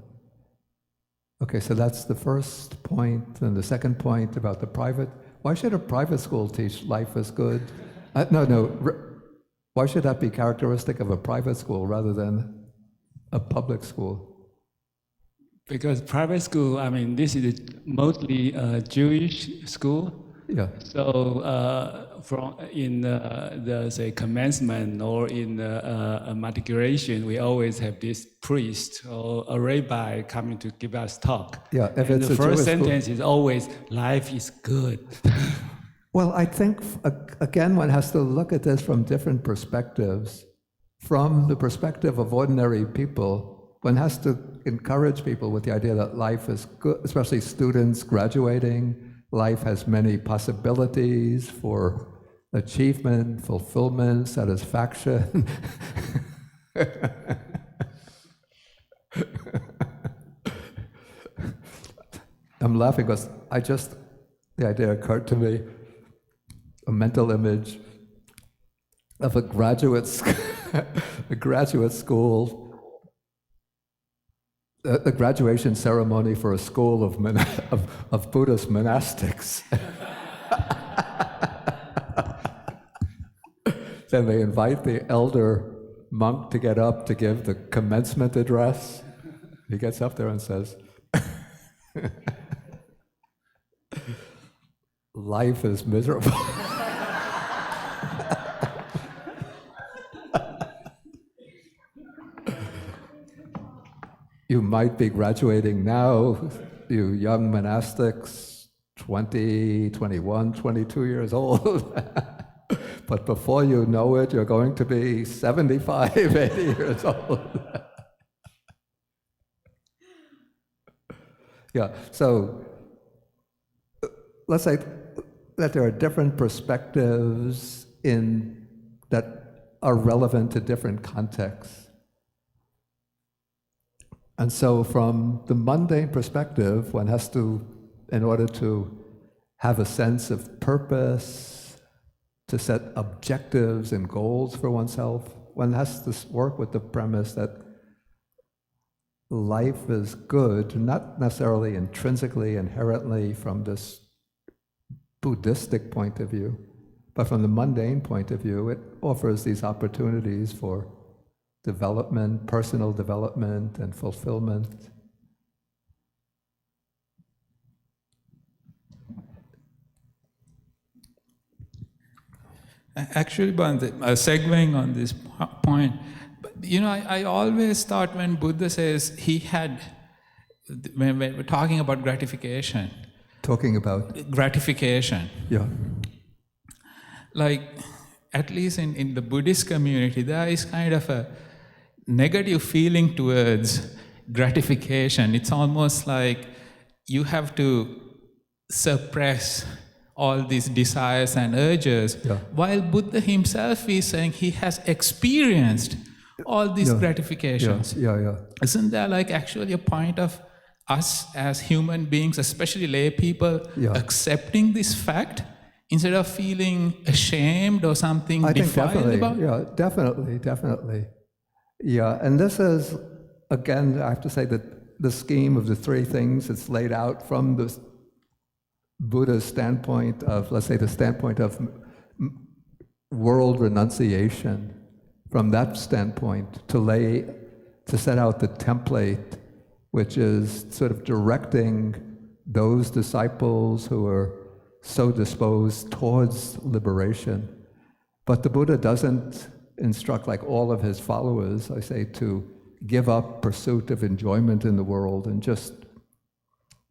Okay, so that's the first point. And the second point about the private, why should a private school teach life is good? Why should that be characteristic of a private school rather than a public school? Because private school, this is mostly a Jewish school. Yeah. So from in the say commencement or in the matriculation, we always have this priest or a rabbi coming to give us talk. Yeah, if and it's the a first Jewish sentence is always, life is good. Well, I think, again, one has to look at this from different perspectives. From the perspective of ordinary people, one has to encourage people with the idea that life is good, especially students graduating. Life has many possibilities for achievement, fulfillment, satisfaction. I'm laughing because the idea occurred to me, a mental image of a graduate school, a graduation ceremony for a school of Buddhist monastics. Then they invite the elder monk to get up to give the commencement address. He gets up there and says, "Life is miserable." You might be graduating now, you young monastics, 20, 21, 22 years old. But before you know it, you're going to be 75, 80 years old. Yeah, so let's say that there are different perspectives that are relevant to different contexts. And so from the mundane perspective, one has to, in order to have a sense of purpose, to set objectives and goals for oneself, one has to work with the premise that life is good, not necessarily intrinsically, inherently from this Buddhistic point of view, but from the mundane point of view, it offers these opportunities for development, personal development, and fulfillment. Actually, segueing on this point, I always thought when Buddha says he had, when we're talking about gratification. Talking about? Gratification. Yeah. Like, at least in the Buddhist community, there is kind of a negative feeling towards gratification. It's almost like you have to suppress all these desires and urges, while Buddha himself is saying he has experienced all these gratifications. Isn't there like actually a point of us as human beings, especially lay people, accepting this fact instead of feeling ashamed or something defiled about? Yeah, definitely. Yeah, and this is, again, I have to say that the scheme of the three things that's laid out from the Buddha's standpoint of, let's say, the standpoint of world renunciation, from that standpoint, to set out the template, which is sort of directing those disciples who are so disposed towards liberation. But the Buddha doesn't instruct, like all of his followers, I say, to give up pursuit of enjoyment in the world and just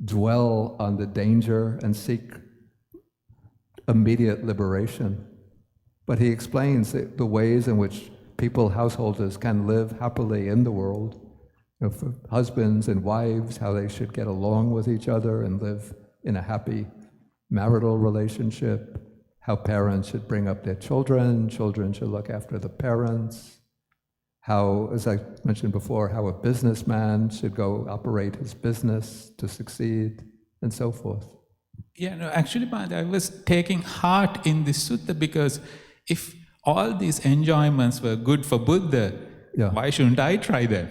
dwell on the danger and seek immediate liberation. But he explains the ways in which householders can live happily in the world. For husbands and wives, how they should get along with each other and live in a happy marital relationship, how parents should bring up their children should look after the parents, how, as I mentioned before, how a businessman should go operate his business to succeed, and so forth. Yeah, no, actually, I was taking heart in this sutta because if all these enjoyments were good for Buddha, why shouldn't I try them?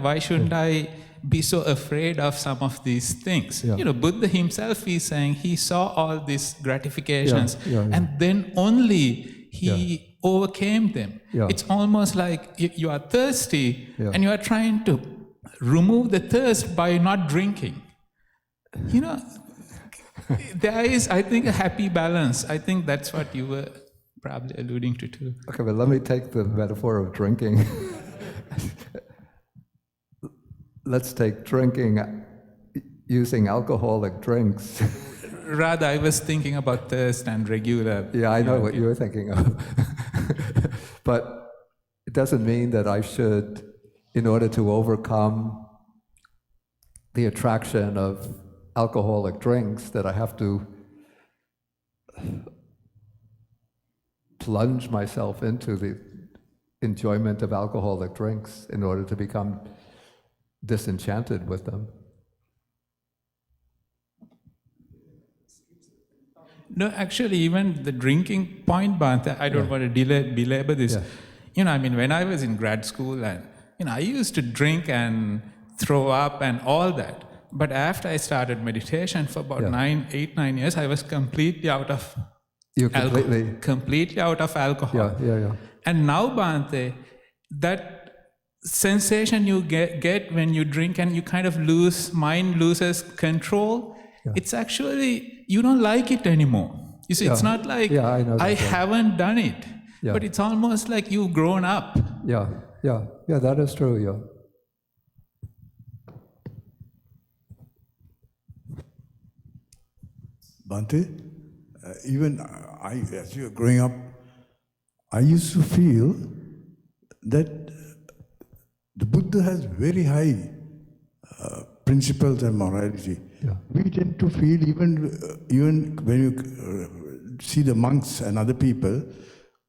Why shouldn't I be so afraid of some of these things? Buddha himself is saying he saw all these gratifications and then only he overcame them. It's almost like you are thirsty and you are trying to remove the thirst by not drinking. There is, I think, a happy balance. I think that's what you were probably alluding to too. Okay, but let me take the metaphor of drinking. Let's take drinking using alcoholic drinks. Rather, I was thinking about thirst and regular. Yeah, I know what you were thinking of. But it doesn't mean that I should, in order to overcome the attraction of alcoholic drinks, that I have to plunge myself into the enjoyment of alcoholic drinks in order to become disenchanted with them. No, actually, even the drinking point, Bhante, I don't want to belabor this. Yeah. I mean, when I was in grad school, and I used to drink and throw up and all that. But after I started meditation for about 8-9 years, I was completely out of completely out of alcohol. Yeah. And now, Bhante, that sensation you get when you drink and you kind of mind loses control, it's actually, you don't like it anymore. You see, it's not like I haven't done it, but it's almost like you've grown up. Yeah, that is true, yeah. Bhante, even as you were growing up, I used to feel that the Buddha has very high principles and morality. Yeah. We tend to feel, even when you see the monks and other people,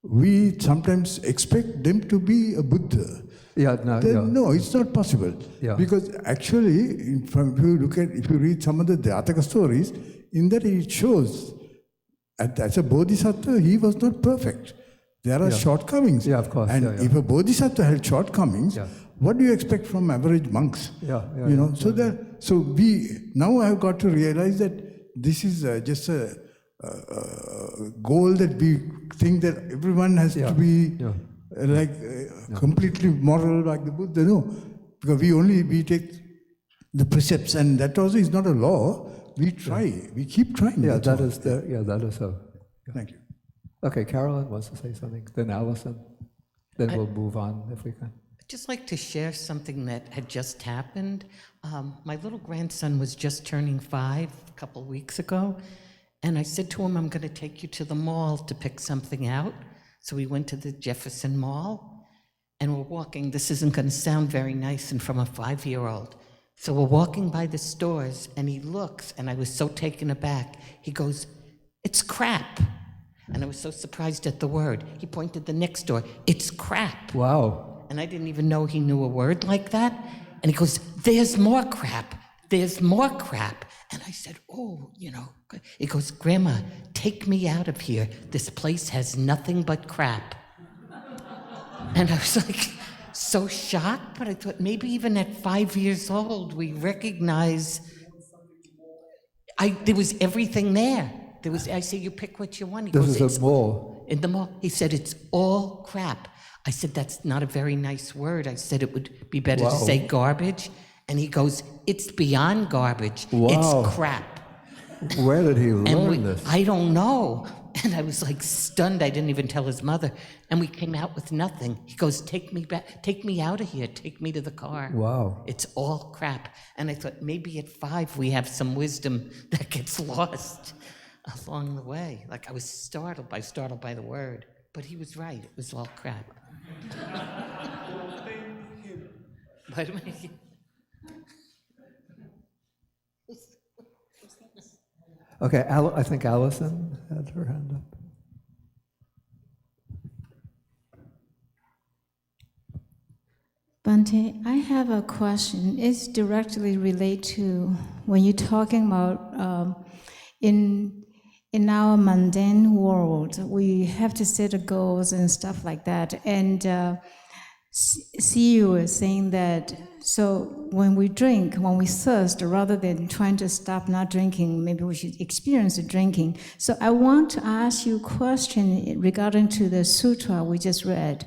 we sometimes expect them to be a Buddha. No, it's not possible. Yeah. Because actually, if you read some of the Jataka stories, in that it shows, as a bodhisattva, he was not perfect. There are shortcomings. Yeah, of course. And if a bodhisattva had shortcomings, what do you expect from average monks? So we now have got to realize that this is just a goal that we think that everyone has to be completely moral like the Buddha. No, because we take the precepts, and that also is not a law. We try. We keep trying. That is so. Yeah. Thank you. Okay, Carolyn wants to say something. Then Allison. Then we'll move on if we can. I'd just like to share something that had just happened. My little grandson was just turning 5 a couple weeks ago, and I said to him, I'm going to take you to the mall to pick something out. So we went to the Jefferson Mall, and we're walking. This isn't going to sound very nice and from a 5-year-old. So we're walking by the stores, and he looks, and I was so taken aback. He goes, "It's crap." And I was so surprised at the word. He pointed the next door, "It's crap." Wow. And I didn't even know he knew a word like that. And he goes, "There's more crap. There's more crap." And I said, He goes, "Grandma, take me out of here. This place has nothing but crap." And I was like, so shocked, but I thought maybe even at 5 years old, we recognize there was everything there. I say, "You pick what you want." He This goes, is a mall. In the mall. He said, "It's all crap." I said, "That's not a very nice word." I said, "It would be better to say garbage." And he goes, "It's beyond garbage. Wow. It's crap." Where did he learn this? I don't know. And I was like stunned. I didn't even tell his mother. And we came out with nothing. He goes, "Take me back. Take me out of here. Take me to the car." Wow. It's all crap. And I thought maybe at 5 we have some wisdom that gets lost along the way. Like I was startled by the word. But he was right. It was all crap. Okay, I think Allison had her hand up. Bhante, I have a question. It's directly related to when you're talking about in our mundane world, we have to set goals and stuff like that. And see, you were saying that, so when we drink, when we thirst, rather than trying to stop not drinking, maybe we should experience the drinking. So I want to ask you a question regarding to the sutra we just read.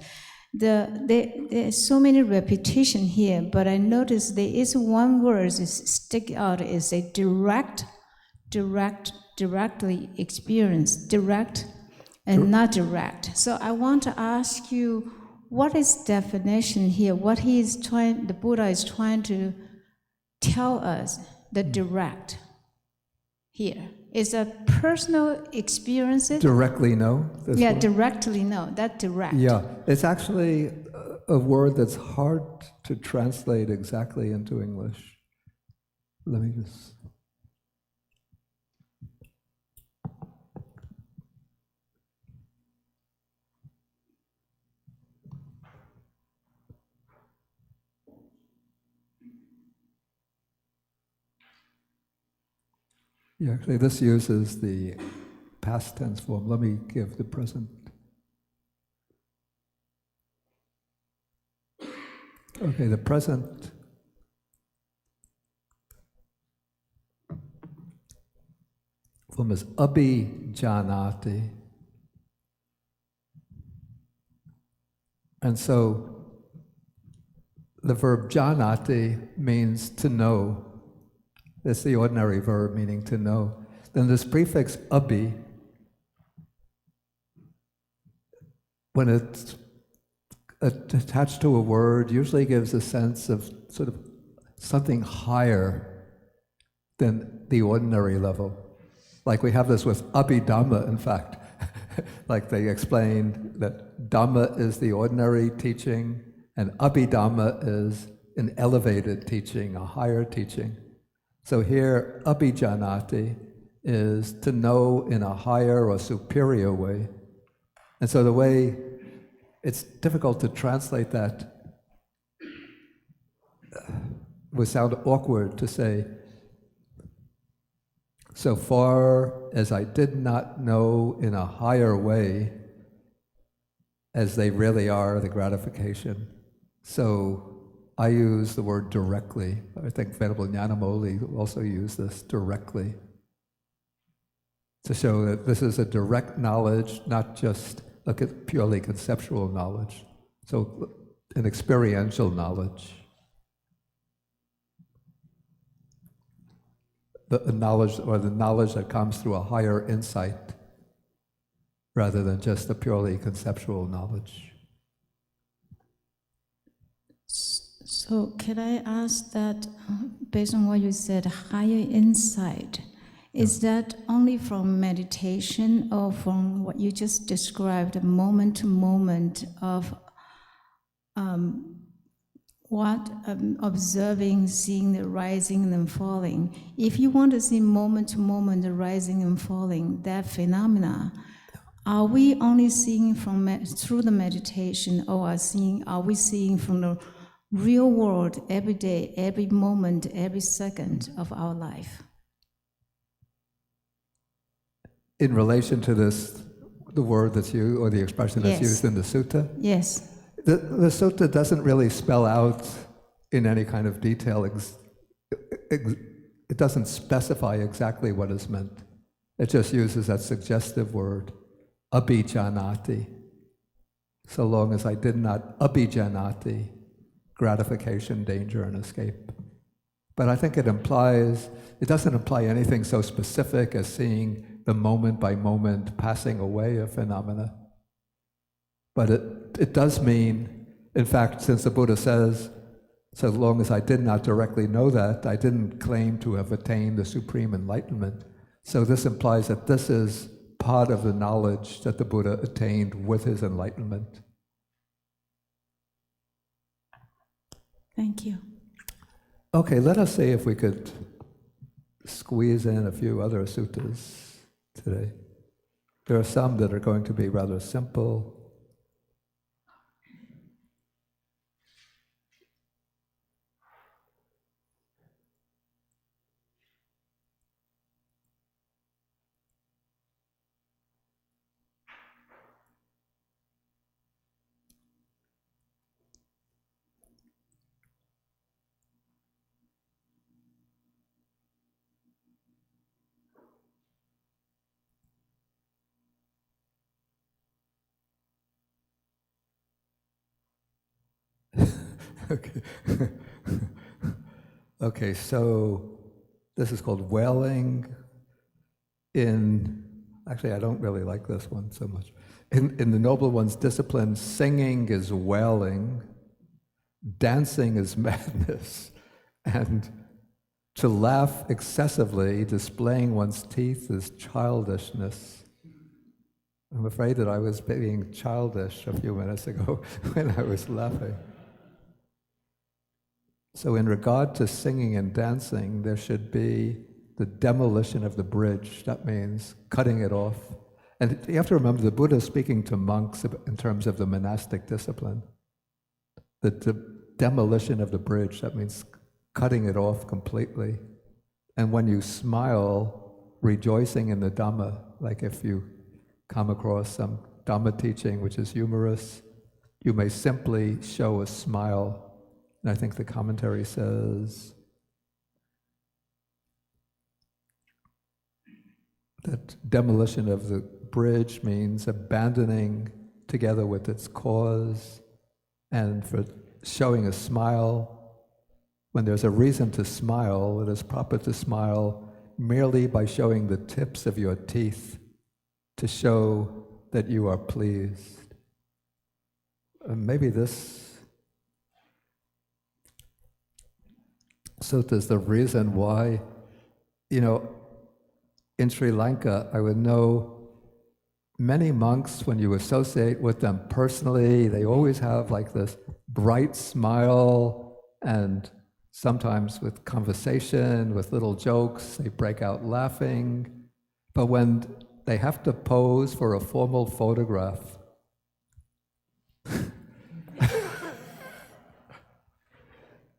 There's so many repetition here, but I noticed there is one word that stick out, is a direct directly experience, direct and not direct. So I want to ask you, what is definition here? What the Buddha is trying to tell us, the direct here? Is that personal experiences? Directly no? Yeah, directly no, that direct. Yeah, it's actually a word that's hard to translate exactly into English. Let me just... Yeah, actually, this uses the past tense form. Let me give the present. Okay, the present form is abhijanati. And so the verb janati means to know. It's the ordinary verb meaning to know. Then this prefix abhi, when it's attached to a word, usually gives a sense of sort of something higher than the ordinary level. Like we have this with abhidhamma, in fact. Like they explained that Dhamma is the ordinary teaching and abhidhamma is an elevated teaching, a higher teaching. So here, abhijanati is to know in a higher or superior way. And so the way it's difficult to translate that would sound awkward to say, so far as I did not know in a higher way as they really are the gratification. So I use the word directly. I think Venerable Nyanamoli also used this, directly, to show that this is a direct knowledge, not just a purely conceptual knowledge. So an experiential knowledge. The knowledge, or the knowledge that comes through a higher insight, rather than just a purely conceptual knowledge. So can I ask that, based on what you said, higher insight, is that only from meditation or from what you just described, moment to moment of observing, seeing the rising and falling? If you want to see moment to moment the rising and falling, that phenomena, are we only seeing through the meditation, or are we seeing from the real world every day, every moment, every second of our life? In relation to this, the word that's used, or the expression that's used in the sutta? Yes. The sutta doesn't really spell out in any kind of detail, it doesn't specify exactly what is meant. It just uses that suggestive word, abhijanati. So long as I did not abhijanati, gratification, danger, and escape. But I think it doesn't imply anything so specific as seeing the moment by moment passing away of phenomena. But it does mean, in fact, since the Buddha says, so long as I did not directly know that, I didn't claim to have attained the supreme enlightenment. So this implies that this is part of the knowledge that the Buddha attained with his enlightenment. Thank you. Okay, let us see if we could squeeze in a few other suttas today. There are some that are going to be rather simple. Okay. Okay, so this is called wailing actually I don't really like this one so much. In the Noble One's discipline, singing is wailing, dancing is madness, and to laugh excessively, displaying one's teeth, is childishness. I'm afraid that I was being childish a few minutes ago when I was laughing. So in regard to singing and dancing, there should be the demolition of the bridge. That means cutting it off. And you have to remember, the Buddha is speaking to monks in terms of the monastic discipline. The demolition of the bridge, that means cutting it off completely. And when you smile, rejoicing in the Dhamma, like if you come across some Dhamma teaching which is humorous, you may simply show a smile. And I think the commentary says that demolition of the bridge means abandoning together with its cause, and for showing a smile. When there's a reason to smile, it is proper to smile merely by showing the tips of your teeth to show that you are pleased. Maybe this sutta is the reason why, in Sri Lanka, I would know many monks, when you associate with them personally, they always have like this bright smile, and sometimes with conversation, with little jokes, they break out laughing. But when they have to pose for a formal photograph,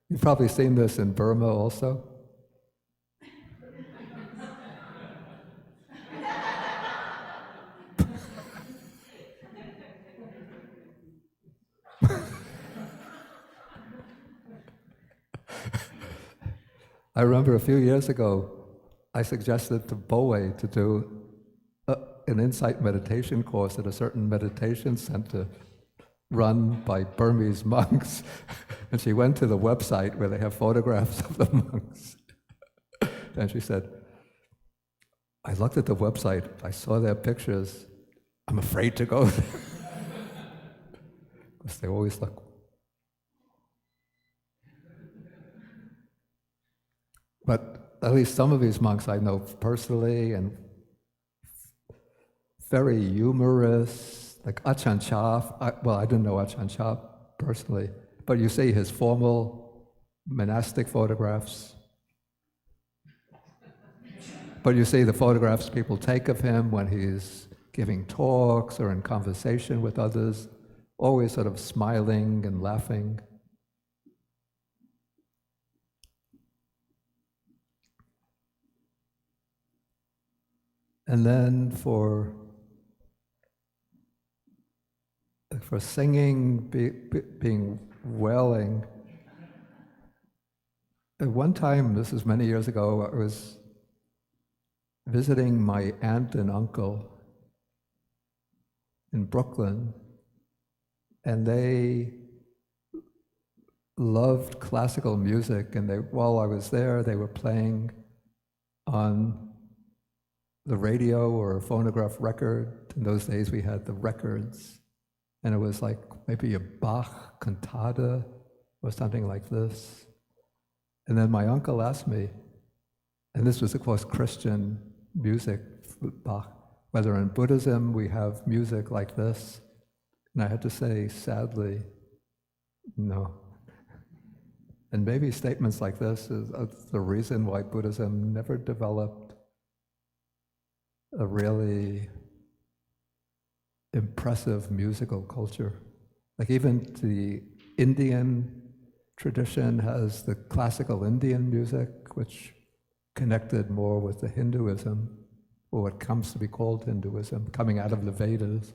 you've probably seen this in Burma also. I remember a few years ago, I suggested to Boe to do an insight meditation course at a certain meditation center run by Burmese monks. And she went to the website where they have photographs of the monks. And she said, I looked at the website, I saw their pictures, I'm afraid to go there. Because they always look. But at least some of these monks I know personally, and very humorous, like Ajahn Chah. I didn't know Ajahn Chah personally, but you see his formal monastic photographs. But you see the photographs people take of him when he's giving talks or in conversation with others, always sort of smiling and laughing. And then for singing, being wailing, at one time, this is many years ago, I was visiting my aunt and uncle in Brooklyn, and they loved classical music, and while I was there, they were playing on the radio or a phonograph record. In those days we had the records, and it was like maybe a Bach cantata or something like this. And then my uncle asked me, and this was of course Christian music, Bach, whether in Buddhism we have music like this. And I had to say, sadly, no. And maybe statements like this is the reason why Buddhism never developed a really impressive musical culture. Like even the Indian tradition has the classical Indian music, which connected more with the Hinduism, or what comes to be called Hinduism, coming out of the Vedas.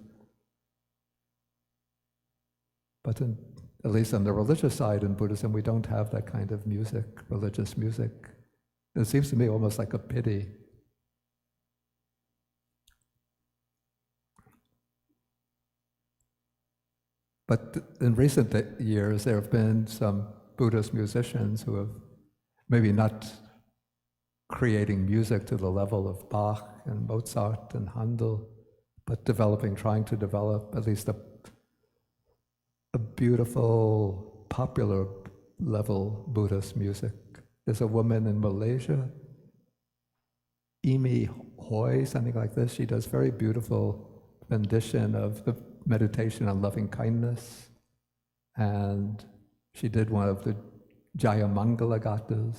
But at least on the religious side in Buddhism, we don't have that kind of music, religious music. It seems to me almost like a pity. But in recent years, there have been some Buddhist musicians who have maybe not creating music to the level of Bach and Mozart and Handel, but trying to develop at least a beautiful, popular level Buddhist music. There's a woman in Malaysia, Imi Hoi, something like this. She does very beautiful rendition of the meditation on loving kindness. And she did one of the Jayamangala Gathas.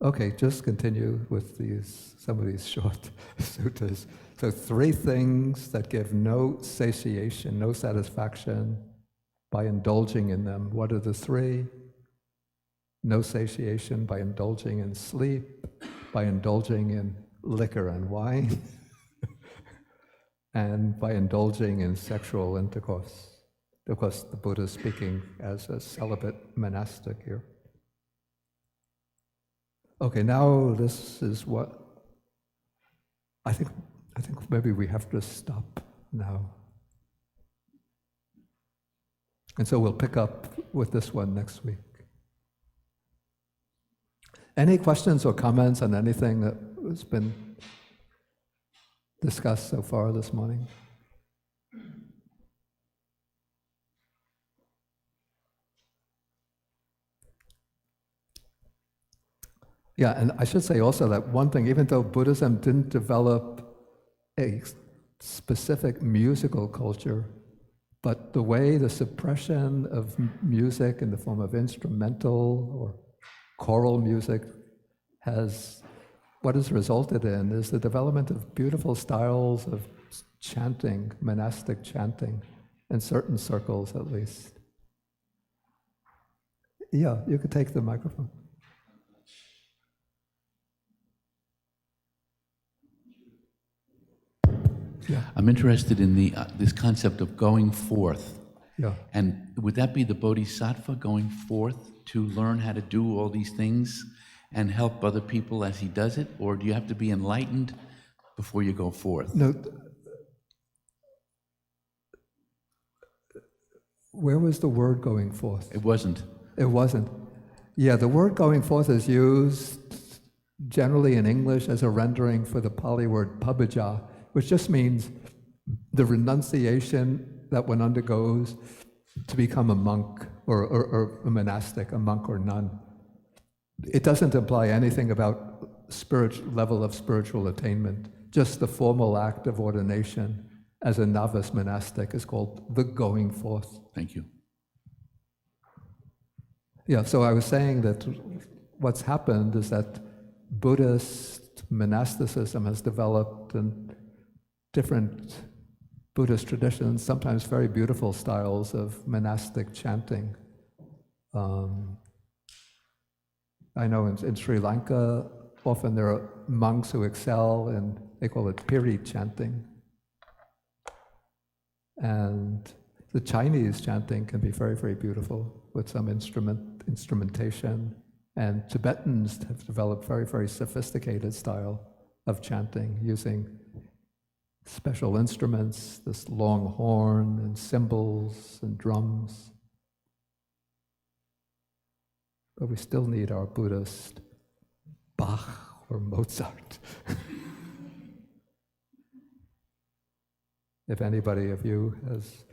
Okay, just continue with some of these short suttas. So 3 things that give no satiation, no satisfaction by indulging in them. What are the 3? No satiation by indulging in sleep, by indulging in liquor and wine, and by indulging in sexual intercourse. Of course, the Buddha is speaking as a celibate monastic here. Okay, now this is what I think maybe we have to stop now. And so we'll pick up with this one next week. Any questions or comments on anything that has been discussed so far this morning? Yeah, and I should say also that one thing, even though Buddhism didn't develop a specific musical culture, but the way the suppression of music in the form of instrumental or choral music what has resulted in is the development of beautiful styles of chanting, monastic chanting, in certain circles at least. Yeah, you could take the microphone. Yeah. I'm interested in this concept of going forth. Yeah. And would that be the bodhisattva going forth to learn how to do all these things and help other people as he does it? Or do you have to be enlightened before you go forth? No. Where was the word going forth? It wasn't. It wasn't. Yeah, the word going forth is used generally in English as a rendering for the Pali word pabbaja, which just means the renunciation that one undergoes to become a monk or a monastic, a monk or nun. It doesn't imply anything about level of spiritual attainment. Just the formal act of ordination as a novice monastic is called the going forth. Thank you. Yeah, so I was saying that what's happened is that Buddhist monasticism has developed in different Buddhist traditions, sometimes very beautiful styles of monastic chanting. I know in Sri Lanka, often there are monks who excel in, they call it piri chanting. And the Chinese chanting can be very, very beautiful with some instrumentation. And Tibetans have developed very, very sophisticated style of chanting using special instruments, this long horn and cymbals and drums. But we still need our Buddhist Bach or Mozart. If anybody of you has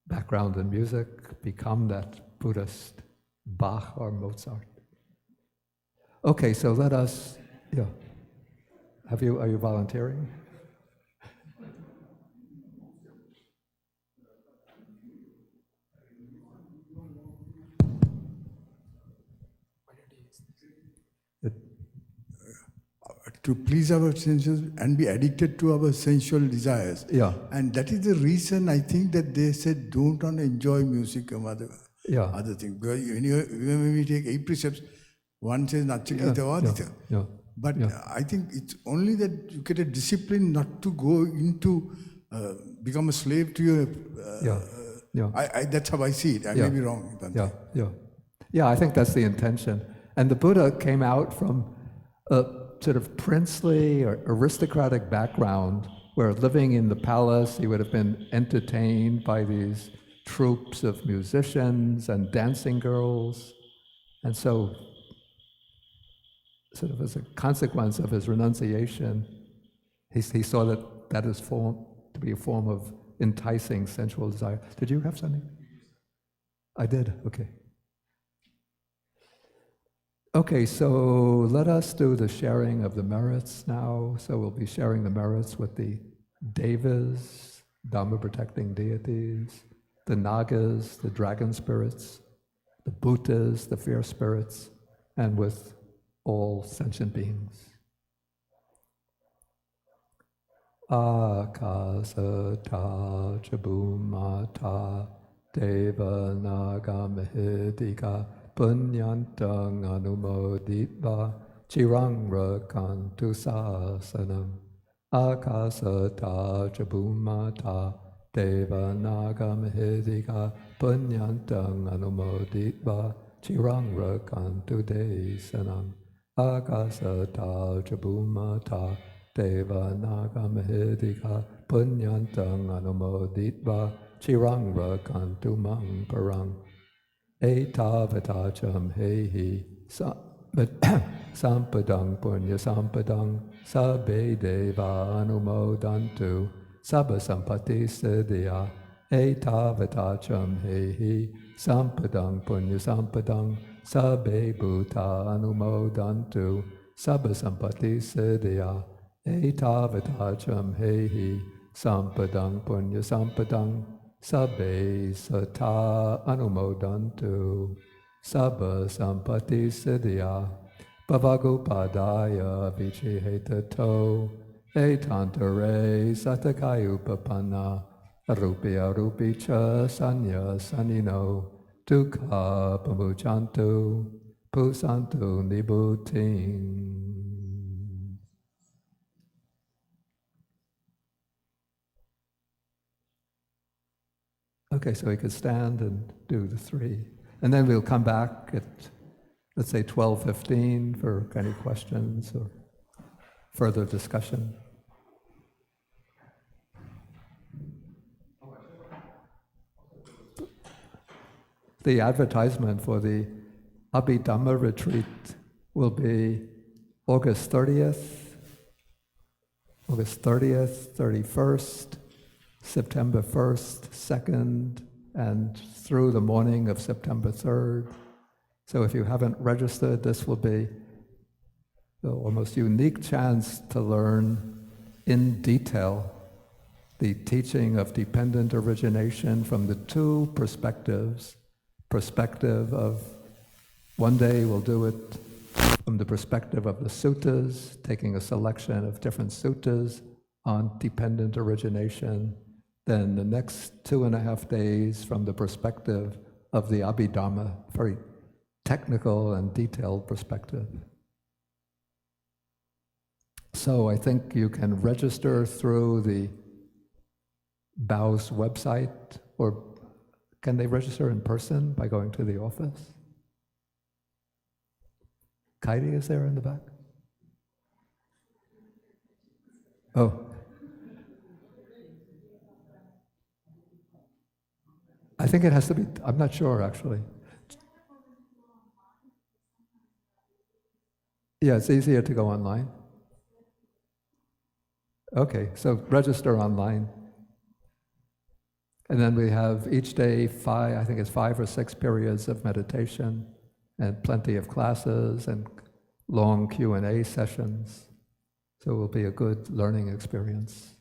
background in music, become that Buddhist Bach or Mozart. Okay, so let us, yeah. Are you volunteering? To please our senses and be addicted to our sensual desires. Yeah. And that is the reason I think that they said don't enjoy music or other things. When we take 8 precepts, one says Nachakita Vadita. But I think it's only that you get a discipline not to go into, become a slave to your... that's how I see it. I may be wrong. Yeah, I think that's the intention. And the Buddha came out from a sort of princely or aristocratic background where living in the palace, he would have been entertained by these troops of musicians and dancing girls. And so sort of as a consequence of his renunciation, he saw that is to be a form of enticing sensual desire. Did you have something? I did, okay. Okay, so let us do the sharing of the merits now. So we'll be sharing the merits with the devas, Dhamma-protecting deities, the nagas, the dragon spirits, the bhutas, the fierce spirits, and with all sentient beings. Akasata chabumata deva naga mahidika punyantang anumoditva chirang rakantu sasanam. Akasata chabumata deva naga mahidika punyantang anumoditva chirang rakantu desanam. Akasata chabumata Deva Nagamahidika Punyantang Anumoditva Chirang Rakantu Mang Parang Etavatacham Hehi Sampadang Punya Sampadang Sabbe Deva Anumodantu Sabba Sampati Siddhya Etavatacham Hehi Sampadang Punya Sampadang Sabbe Bhuta Anumodantu Sabba Sampati Siddhya Etavatacham hehi sampadang punya sampadang sabbe sata anumodantu sabba sampati siddhya bhavagopadaya vichihetato etantare satakayupapanna arupya rupicha sanya sanino dukkha pamuchantu pusantu nibuting. Okay, so we could stand and do the three. And then we'll come back at, let's say, 12:15 for any questions or further discussion. The advertisement for the Abhidhamma retreat will be August 30th, 31st, September 1st, 2nd, and through the morning of September 3rd. So if you haven't registered, this will be the almost unique chance to learn in detail the teaching of dependent origination from the two perspectives. Perspective of, one day we'll do it from the perspective of the suttas, taking a selection of different suttas on dependent origination. Then the next 2.5 days from the perspective of the Abhidhamma, very technical and detailed perspective. So I think you can register through the BAO's website, or can they register in person by going to the office? Kairi is there in the back? Oh. I think it has to be, I'm not sure actually. Yeah, it's easier to go online. Okay, so register online. And then we have each day I think it's 5 or 6 periods of meditation and plenty of classes and long Q&A sessions. So it will be a good learning experience.